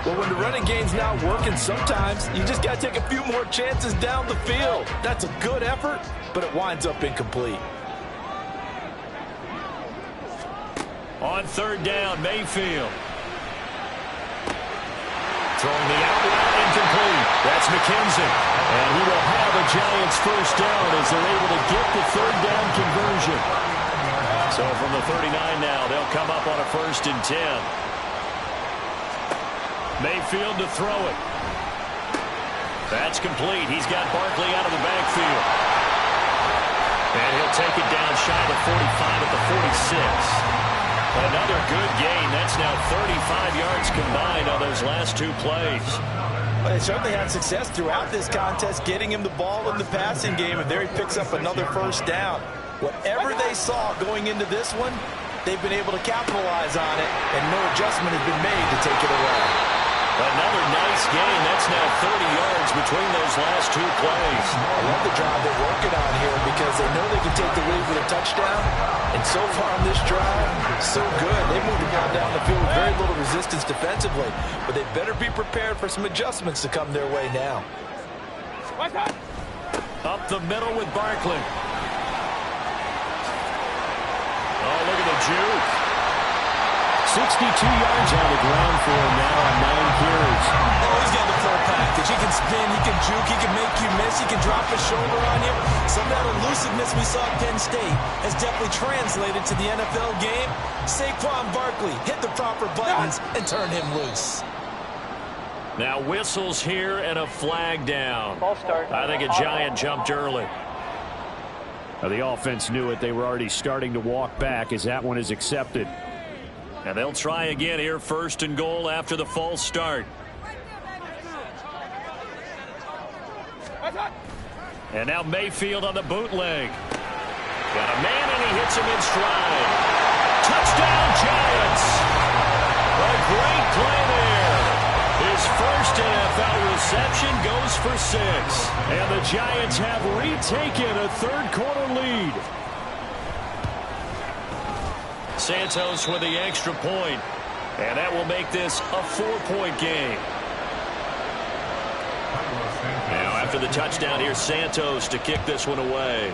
Well, when the running game's not working, sometimes you just got to take a few more chances down the field. That's a good effort, but it winds up incomplete. On 3rd down, Mayfield. Throwing the out route incomplete. That's McKenzie. And he will have a Giants first down as they're able to get the 3rd down conversion. So from the 39 now, they'll come up on a 1st and 10. Mayfield to throw it. That's complete. He's got Barkley out of the backfield. And he'll take it down shy of the 45 at the 46. Another good gain. That's now 35 yards combined on those last 2 plays. Well, they certainly had success throughout this contest, getting him the ball in the passing game, and there he picks up another first down. Whatever they saw going into this one, they've been able to capitalize on it, and no adjustment has been made to take it away. Another nice gain. That's now 30 yards between those last 2 plays. I love the drive they're working on here because they know they can take the lead with a touchdown. And so far on this drive, so good. They moved the ball down the field with very little resistance defensively. But they better be prepared for some adjustments to come their way now. Up the middle with Barkley. Oh, look at the juke. 62 yards on the ground for him now on 9 carries. Oh, he's got the full package. He can spin, he can juke, he can make you miss, he can drop his shoulder on you. Some of that explosiveness we saw at Penn State has definitely translated to the NFL game. Saquon Barkley hit the proper buttons and turned him loose. Now whistles here and a flag down. I think a Giant jumped early. Now the offense knew it. They were already starting to walk back as that one is accepted. And they'll try again here, 1st and goal after the false start. And now Mayfield on the bootleg. Got a man and he hits him in stride. Touchdown Giants! A great play there. His first NFL reception goes for 6. And the Giants have retaken a third-quarter lead. Santos with the extra point. And that will make this a 4-point game. Now after the touchdown, here's Santos to kick this one away.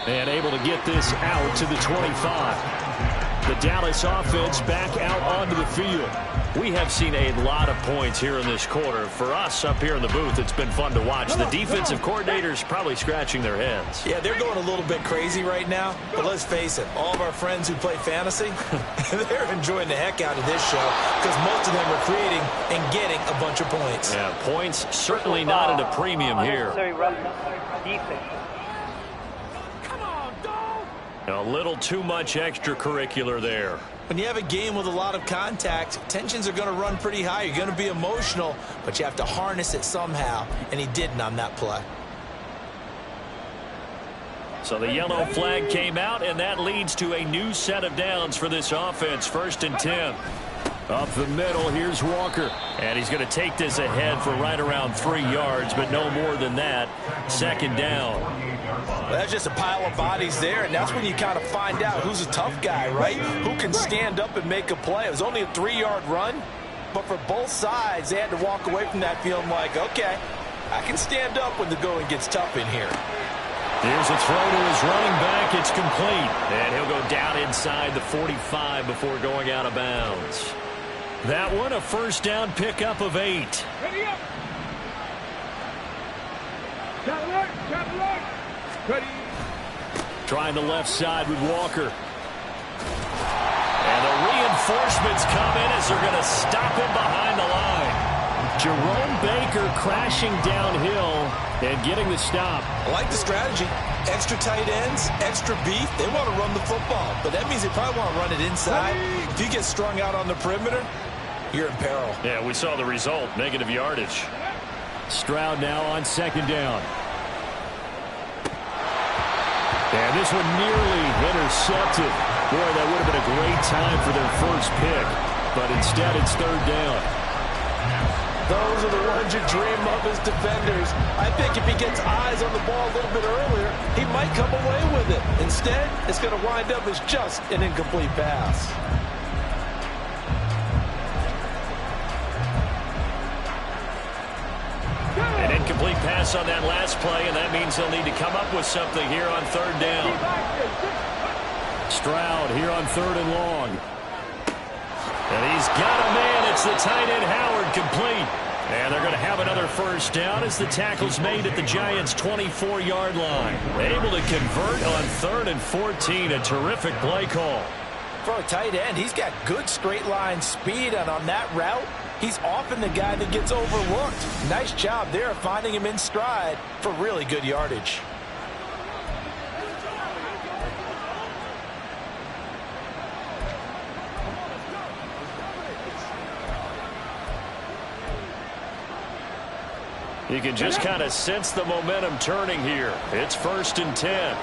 And able to get this out to the 25. The Dallas offense back out onto the field. We have seen a lot of points here in this quarter. For us up here in the booth, it's been fun to watch. The defensive coordinators probably scratching their heads. Yeah, they're going a little bit crazy right now. But let's face it, all of our friends who play fantasy, they're enjoying the heck out of this show because most of them are creating and getting a bunch of points. Yeah, points certainly not at a premium here. A little too much extracurricular there. When you have a game with a lot of contact, tensions are going to run pretty high. You're going to be emotional, but you have to harness it somehow, and he didn't on that play. So the yellow flag came out, and that leads to a new set of downs for this offense. 1st and 10. Up the middle, here's Walker. And he's going to take this ahead for right around 3 yards, but no more than that. 2nd down. Well, that's just a pile of bodies there, and that's when you kind of find out who's a tough guy, right? Who can stand up and make a play. It was only a 3-yard run, but for both sides, they had to walk away from that feeling like, okay, I can stand up when the going gets tough in here. Here's a throw to his running back. It's complete. And he'll go down inside the 45 before going out of bounds. That one, a 1st down pickup of 8. Ready up. Ready. Trying the left side with Walker. And the reinforcements come in as they're going to stop him behind the line. Jerome Baker crashing downhill and getting the stop. I like the strategy. Extra tight ends, extra beef. They want to run the football, but that means they probably want to run it inside. If you get strung out on the perimeter, you're in peril. Yeah, we saw the result, negative yardage. Stroud now on 2nd down. And this one nearly intercepted. Boy, that would have been a great time for their first pick. But instead, it's 3rd down. Those are the ones you dream of as defenders. I think if he gets eyes on the ball a little bit earlier, he might come away with it. Instead, it's going to wind up as just an incomplete pass. An incomplete pass on that last play, and that means they'll need to come up with something here on 3rd down. Stroud here on 3rd and long. And he's got a man. It's the tight end Howard, complete. And they're going to have another 1st down as the tackle's made at the Giants' 24-yard line. Able to convert on 3rd and 14. A terrific play call. For a tight end, he's got good straight line speed, and on that route, he's often the guy that gets overlooked. Nice job there of finding him in stride for really good yardage. You can just kind of sense the momentum turning here. It's 1st and 10.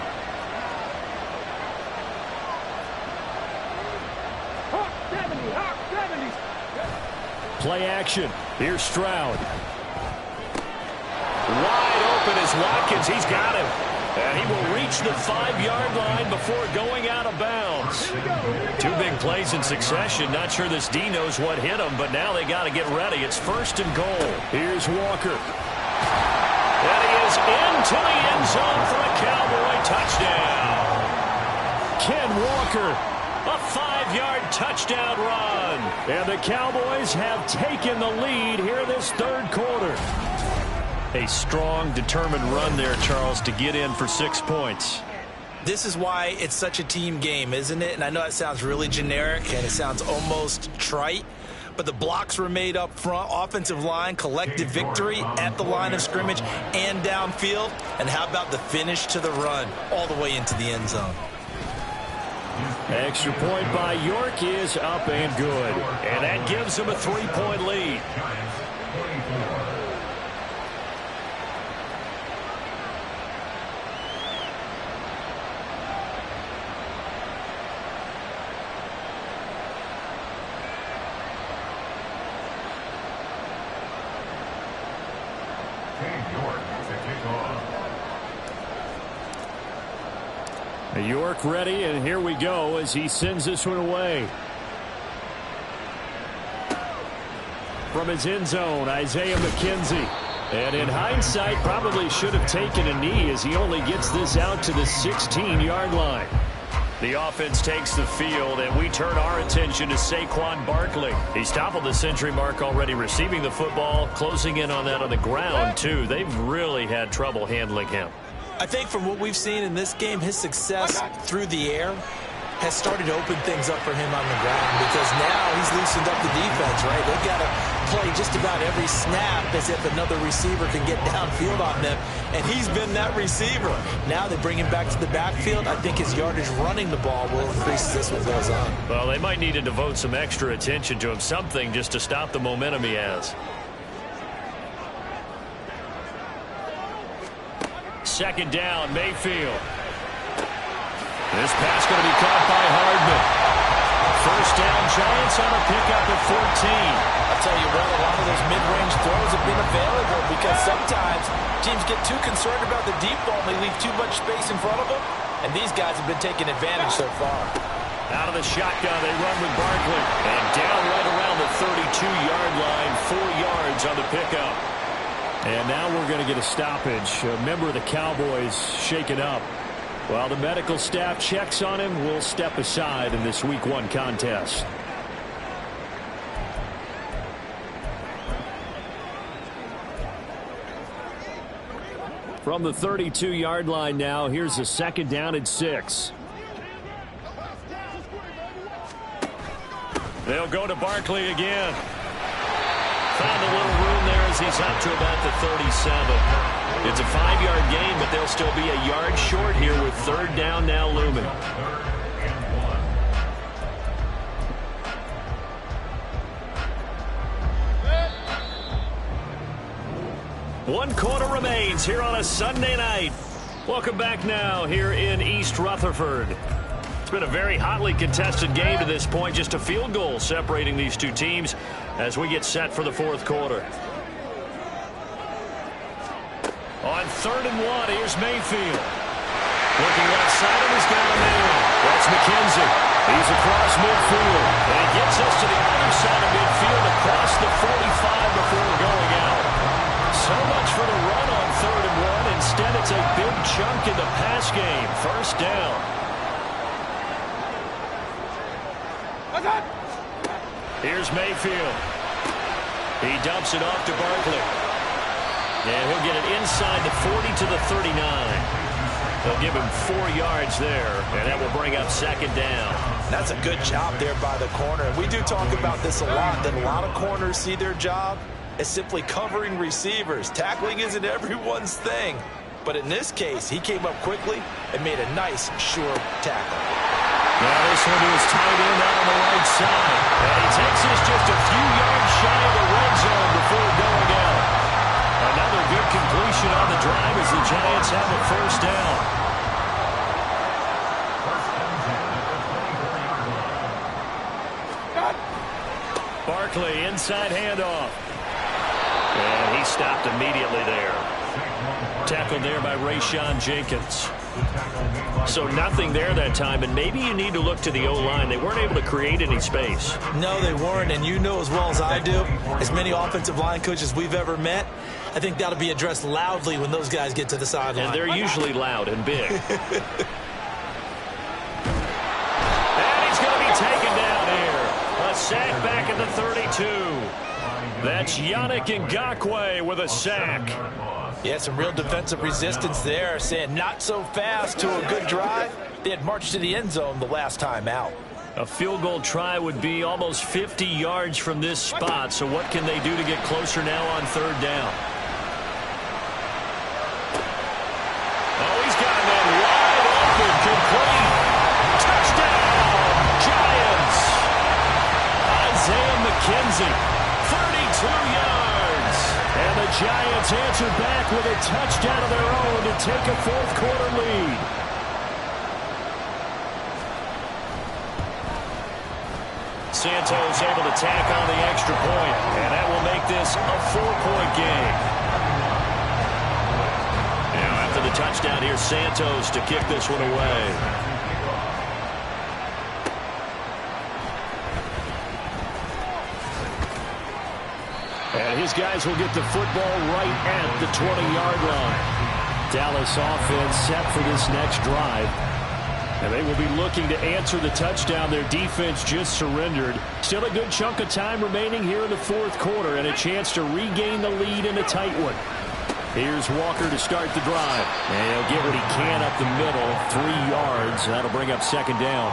Play action. Here's Stroud. Wide open is Watkins. He's got him. And he will reach the 5-yard line before going out of bounds. 2 big plays in succession. Not sure this D knows what hit him, but now they got to get ready. It's 1st and goal. Here's Walker. And he is into the end zone for a Cowboy touchdown. Ken Walker A 5-yard touchdown run. And the Cowboys have taken the lead here in this third quarter. A strong, determined run there, Charles, to get in for 6 points. This is why it's such a team game, isn't it? And I know it sounds really generic and it sounds almost trite, but the blocks were made up front, offensive line, collective victory at the line of scrimmage and downfield. And how about the finish to the run all the way into the end zone? Extra point by York is up and good. And that gives them a 3-point lead. York ready, and here we go as he sends this one away. From his end zone, Isaiah McKenzie. And in hindsight, probably should have taken a knee as he only gets this out to the 16-yard line. The offense takes the field, and we turn our attention to Saquon Barkley. He's toppled the century mark already receiving the football, closing in on that on the ground, too. They've really had trouble handling him. I think from what we've seen in this game, his success through the air has started to open things up for him on the ground because now he's loosened up the defense, right? They've got to play just about every snap as if another receiver can get downfield on them, and he's been that receiver. Now they bring him back to the backfield. I think his yardage running the ball will increase as this one goes on. Well, they might need to devote some extra attention to him, something just to stop the momentum he has. Second down, Mayfield. This pass going to be caught by Hardman. First down, Giants on a pickup at 14. I'll tell you what, a lot of those mid-range throws have been available because sometimes teams get too concerned about the deep ball and they leave too much space in front of them, and these guys have been taking advantage so far. Out of the shotgun, they run with Barkley. And down right around the 32-yard line, 4 yards on the pickup. And now we're going to get a stoppage. A member of the Cowboys shaken up. While the medical staff checks on him, we'll step aside in this Week 1 contest. From the 32-yard line now, here's a second down and 6. They'll go to Barkley again. Found a little room there as he's up to about the 37. It's a 5-yard gain, but they'll still be a yard short here with third down now looming. One quarter remains here on a Sunday night. Welcome back now here in East Rutherford. It's been a very hotly contested game to this point. Just a field goal separating these two teams as we get set for the fourth quarter. On 3rd and 1, here's Mayfield. Looking left side, and he's got a man. That's McKenzie. He's across midfield. And he gets us to the other side of midfield across the 45 before going out. So much for the run on 3rd and 1. Instead, it's a big chunk in the pass game. First down. Here's Mayfield. He dumps it off to Barkley. And he'll get it inside the 40 to the 39. They'll give him 4 yards there, and that will bring up second down. That's a good job there by the corner. We do talk about this a lot, that a lot of corners see their job as simply covering receivers. Tackling isn't everyone's thing. But in this case, he came up quickly and made a nice, sure tackle. Now this one is tight end out on the right side. And he takes this just a few yards shy of the red zone before going out. Another good completion on the drive as the Giants have a first down. Barkley, inside handoff. And he stopped immediately there. Tackled there by Rayshon Jenkins. So nothing there that time, and maybe you need to look to the O-line. They weren't able to create any space. No, they weren't, and you know as well as I do, as many offensive line coaches we've ever met, I think that'll be addressed loudly when those guys get to the sideline. And they're usually loud and big. And he's going to be That's Yannick Ngakoue with a sack. Yeah, some real defensive resistance there, saying not so fast to a good drive. They had marched to the end zone the last time out. A field goal try would be almost 50 yards from this spot, so what can they do to get closer now on third down? Oh, he's got a man wide open, complete. Touchdown, Giants. Isaiah McKenzie, 32 yards. And the Giants answer back with a touchdown of their own to take a fourth-quarter lead. Santos able to tack on the extra point, and that will make this a 4-point game. Now after the touchdown, here's Santos to kick this one away. And his guys will get the football right at the 20-yard line. Dallas offense set for this next drive. And they will be looking to answer the touchdown their defense just surrendered. Still a good chunk of time remaining here in the fourth quarter and a chance to regain the lead in a tight one. Here's Walker to start the drive. And he'll get what he can up the middle, 3 yards. That'll bring up second down.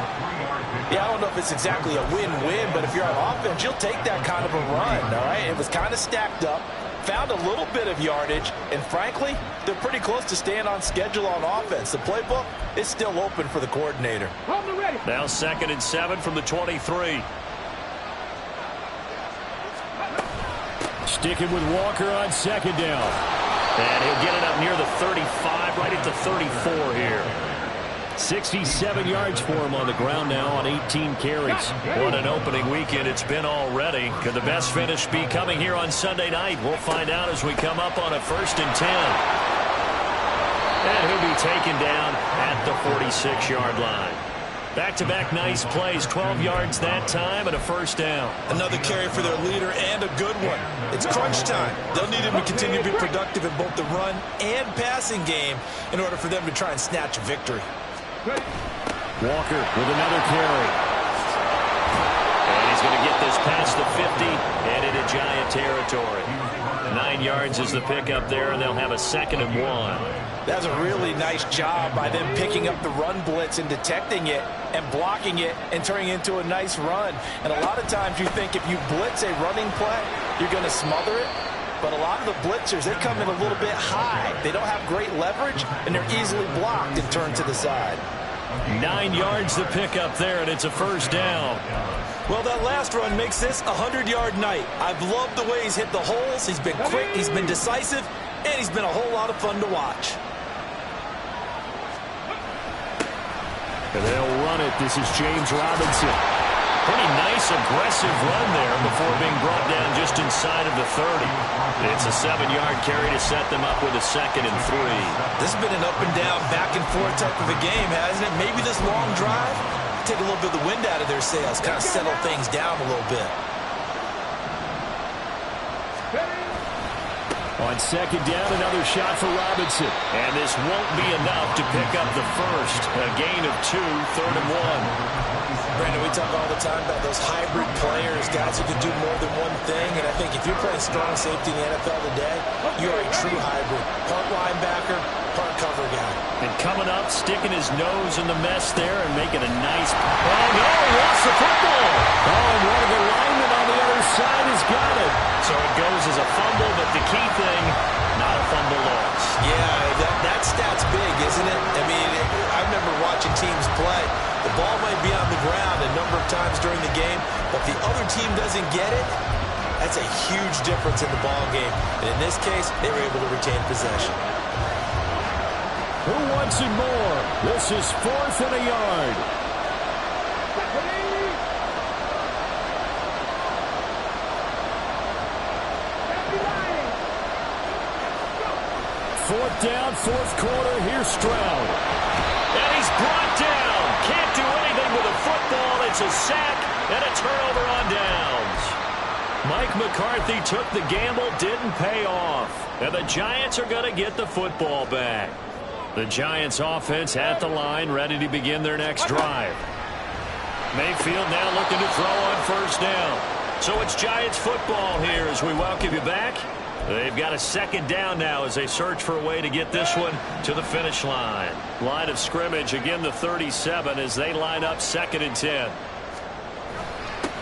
Yeah, I don't know if it's exactly a win-win, but if you're on offense, you'll take that kind of a run, all right? It was kind of stacked up. Found a little bit of yardage, and frankly, they're pretty close to staying on schedule on offense. The playbook is still open for the coordinator. Now 2nd and 7 from the 23. Sticking with Walker on second down. And he'll get it up near the 35, right at the 34 here. 67 yards for him on the ground now on 18 carries. What an opening weekend it's been already. Could the best finish be coming here on Sunday night? We'll find out as we come up on a 1st and 10. And he'll be taken down at the 46-yard line. Back-to-back nice plays, 12 yards that time and a 1st down. Another carry for their leader and a good one. It's crunch time. They'll need him to continue to be productive in both the run and passing game in order for them to try and snatch a victory. Walker with another carry. And he's going to get this past the 50 and into Giant territory. 9 yards is the pickup there, and they'll have a 2nd and 1. That's a really nice job by them picking up the run blitz and detecting it and blocking it and turning it into a nice run. And a lot of times you think if you blitz a running play, you're going to smother it. But a lot of the blitzers, they come in a little bit high. They don't have great leverage, and they're easily blocked and turned to the side. 9 yards the pickup there, and it's a 1st down. Well, that last run makes this a 100-yard night. I've loved the way he's hit the holes. He's been quick, he's been decisive, and he's been a whole lot of fun to watch. And they'll run it. This is James Robinson. Pretty nice, aggressive run there before being brought down just inside of the 30. It's a 7-yard carry to set them up with a 2nd and 3. This has been an up-and-down, back-and-forth type of a game, hasn't it? Maybe this long drive, take a little bit of the wind out of their sails, kind of settle things down a little bit. On 2nd down, another shot for Robinson. And this won't be enough to pick up the first. A gain of 2, 3rd and 1. Brandon, we talk all the time about those hybrid players, guys who can do more than one thing. And I think if you're playing strong safety in the NFL today, you're a true hybrid. Part linebacker, part cover guy. And coming up, sticking his nose in the mess there and making a nice... Oh, no, he lost the football. Oh, and one of the linemen on the other side has got it. So it goes as a fumble, but the key thing, not a fumble loss. Yeah, that stat's big, isn't it? I mean, I remember watching teams play. The ball might be on the ground a number of times during the game, but if the other team doesn't get it, that's a huge difference in the ball game. And in this case, they were able to retain possession. Who wants it more? This is 4th and a yard. Fourth down, 4th quarter. Here's Stroud. And he's brought down. Can't do anything with a football. It's a sack and a turnover on downs. Mike McCarthy took the gamble, didn't pay off. And the Giants are going to get the football back. The Giants offense at the line, ready to begin their next drive. Mayfield now looking to throw on 1st down. So it's Giants football here as we welcome you back. They've got a second down now as they search for a way to get this one to the finish line. Line of scrimmage, again the 37 as they line up 2nd and 10.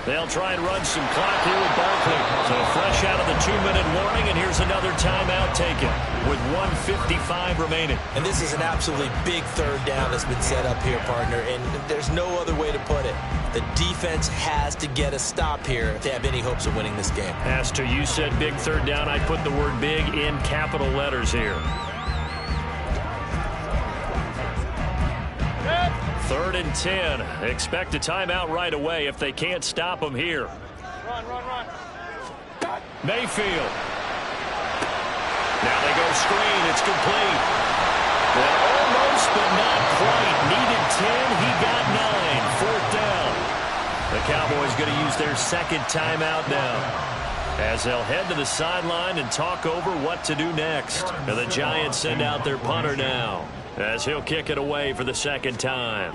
They'll try and run some clock here with Barkley. So fresh out of the 2-minute warning, and here's another timeout taken with 1:55 remaining. And this is an absolutely big 3rd down that's been set up here, partner, and there's no other way to put it. The defense has to get a stop here if they have any hopes of winning this game. As to you said big 3rd down, I put the word big in capital letters here. 3rd and 10. Expect a timeout right away if they can't stop them here. Run. Mayfield. Now they go screen. It's complete. Well, almost, but not quite. Needed 10. He got 9. 4th down. The Cowboys going to use their 2nd timeout now, as they'll head to the sideline and talk over what to do next. And the Giants send out their punter now, as he'll kick it away for the 2nd time.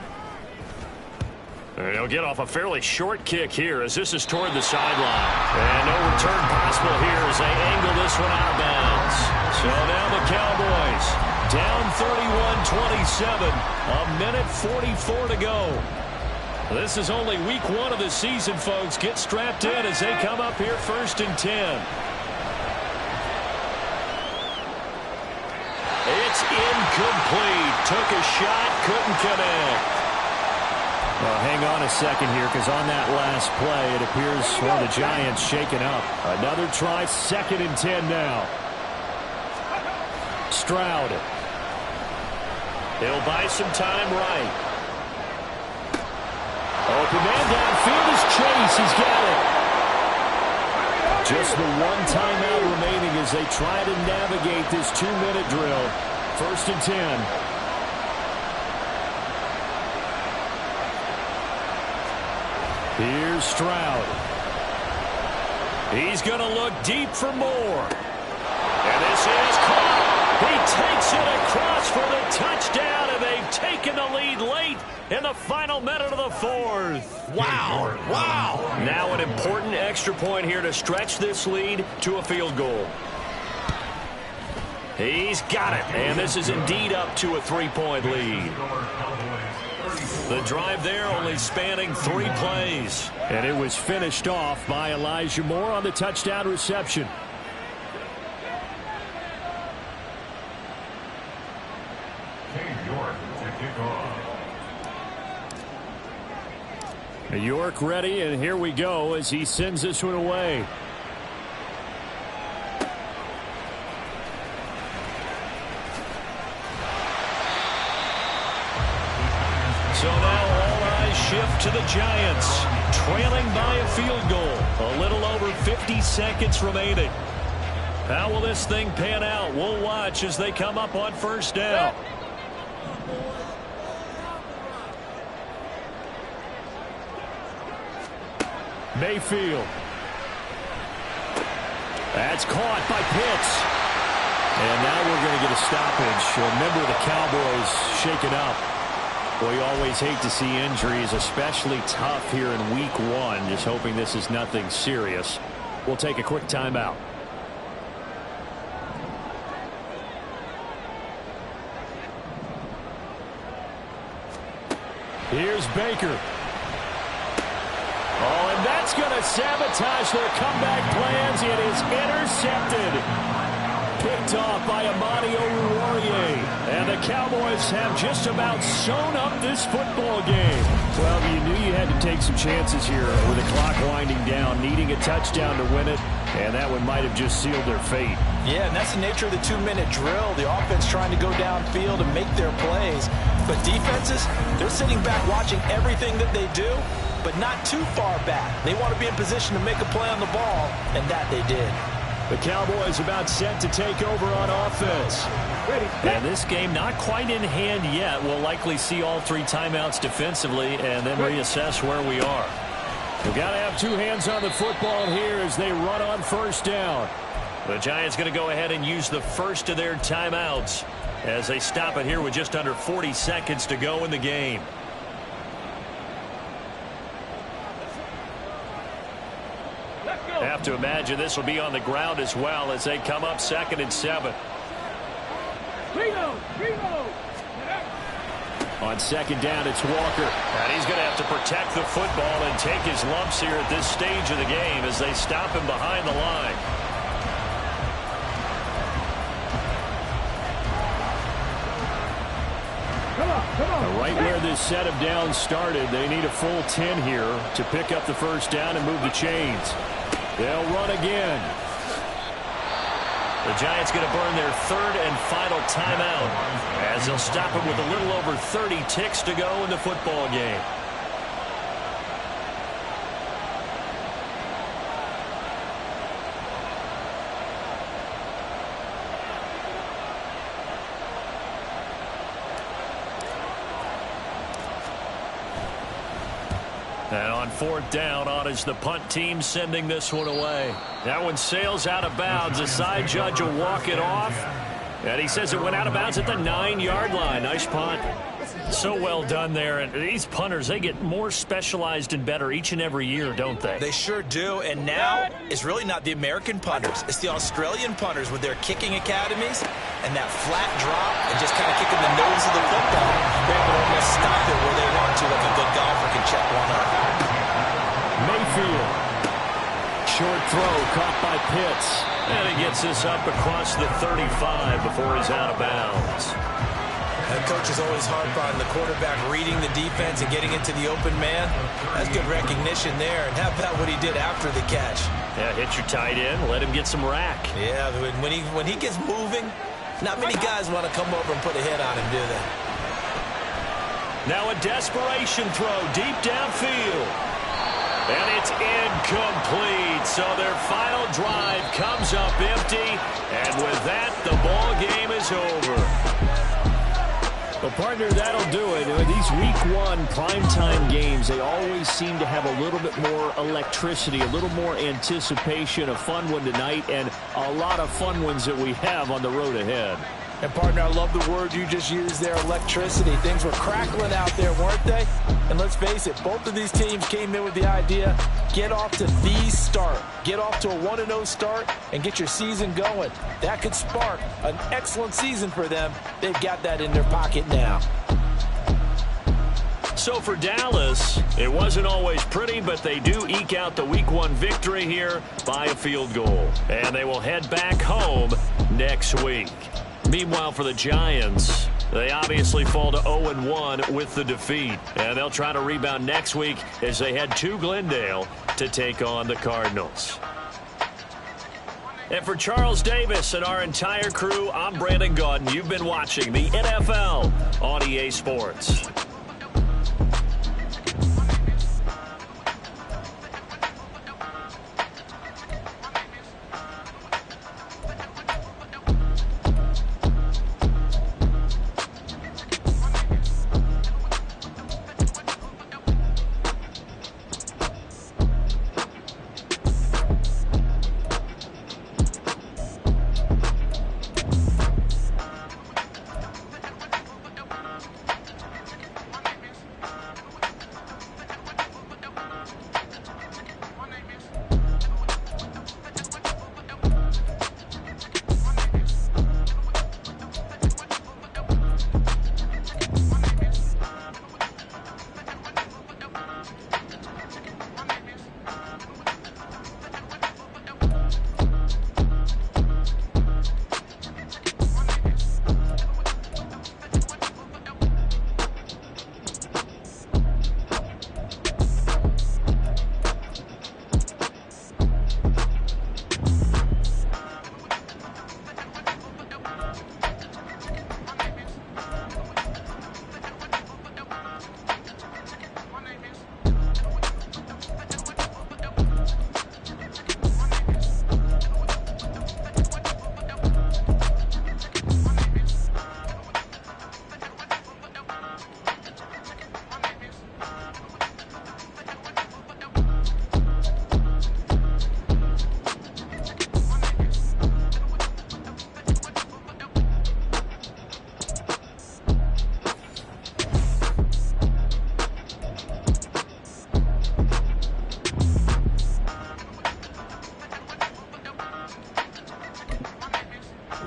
And he'll get off a fairly short kick here as this is toward the sideline. And no return possible here as they angle this one out of bounds. So now the Cowboys down 31-27, a minute 44 to go. This is only week 1 of the season, folks. Get strapped in as they come up here 1st and 10. It's incomplete. Took a shot, couldn't connect. Well, hang on a second here, because on that last play, it appears one of the Giants shaken up. Another try, 2nd and 10 now. Stroud. He'll buy some time right. Open man downfield is Chase. He's got it. Just the 1 timeout remaining as they try to navigate this 2-minute drill. 1st and 10. Here's Stroud. He's going to look deep for more. And this is caught. He takes it across for the touchdown, and they've taken the lead late in the final minute of the 4th. Wow. Now an important extra point here to stretch this lead to a field goal. He's got it, and this is indeed up to a 3-point lead. The drive there only spanning 3 plays. And it was finished off by Elijah Moore on the touchdown reception. York ready, and here we go as he sends this one away. So now all eyes shift to the Giants, trailing by a field goal. A little over 50 seconds remaining. How will this thing pan out? We'll watch as they come up on 1st down. Mayfield. That's caught by Pitts. And now we're going to get a stoppage. A member of the Cowboys shaken up. Well, you always hate to see injuries, especially tough here in week 1. Just hoping this is nothing serious. We'll take a quick timeout. Here's Baker. Oh, and that's going to sabotage their comeback plans. It is intercepted. Picked off by Amani Oruwariye. And the Cowboys have just about sewn up this football game. Well, you knew you had to take some chances here with the clock winding down, needing a touchdown to win it, and that one might have just sealed their fate. Yeah, and that's the nature of the 2-minute drill. The offense trying to go downfield and make their plays. But defenses, they're sitting back watching everything that they do, but not too far back. They want to be in position to make a play on the ball, and that they did. The Cowboys about set to take over on offense. And this game not quite in hand yet. We'll likely see all 3 timeouts defensively and then reassess where we are. We've got to have 2 hands on the football here as they run on 1st down. The Giants going to go ahead and use the first of their timeouts as they stop it here with just under 40 seconds to go in the game. to imagine this will be on the ground as well as they come up 2nd and 7. On 2nd down, it's Walker. And he's going to have to protect the football and take his lumps here at this stage of the game as they stop him behind the line. Right where this set of downs started, they need a full 10 here to pick up the first down and move the chains. They'll run again. The Giants going to burn their 3rd and final timeout as they'll stop him with a little over 30 ticks to go in the football game. And on 4th down, on is the punt team sending this one away. That one sails out of bounds. The side judge will walk it off. And he says it went out of bounds at the 9-yard line. Nice punt. So well done there. And these punters, they get more specialized and better each and every year, don't they? They sure do. And now it's really not the American punters. It's the Australian punters with their kicking academies and that flat drop and just kind of kicking the nose of the football. They're able to almost stop it where they want to, like a good golfer can check one up. Mayfield. Short throw caught by Pitts. And he gets this up across the 35 before he's out of bounds. The coach is always harp on the quarterback reading the defense and getting into the open man. That's good recognition there. And how about what he did after the catch? Yeah, hit your tight end, let him get some rack. Yeah, when he gets moving, not many guys want to come over and put a hit on him, do they? Now a desperation throw deep downfield. And it's incomplete. So their final drive comes up empty. And with that, the ball game is over. Well, partner, that'll do it. These Week 1 primetime games, they always seem to have a little bit more electricity, a little more anticipation. A fun one tonight, and a lot of fun ones that we have on the road ahead. And, partner, I love the word you just used there, electricity. Things were crackling out there, weren't they? And let's face it, both of these teams came in with the idea, get off to the start. Get off to a 1-0 start and get your season going. That could spark an excellent season for them. They've got that in their pocket now. So for Dallas, it wasn't always pretty, but they do eke out the Week 1 victory here by a field goal. And they will head back home next week. Meanwhile, for the Giants, they obviously fall to 0-1 with the defeat. And they'll try to rebound next week as they head to Glendale to take on the Cardinals. And for Charles Davis and our entire crew, I'm Brandon Gaudin. You've been watching the NFL on EA Sports.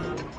You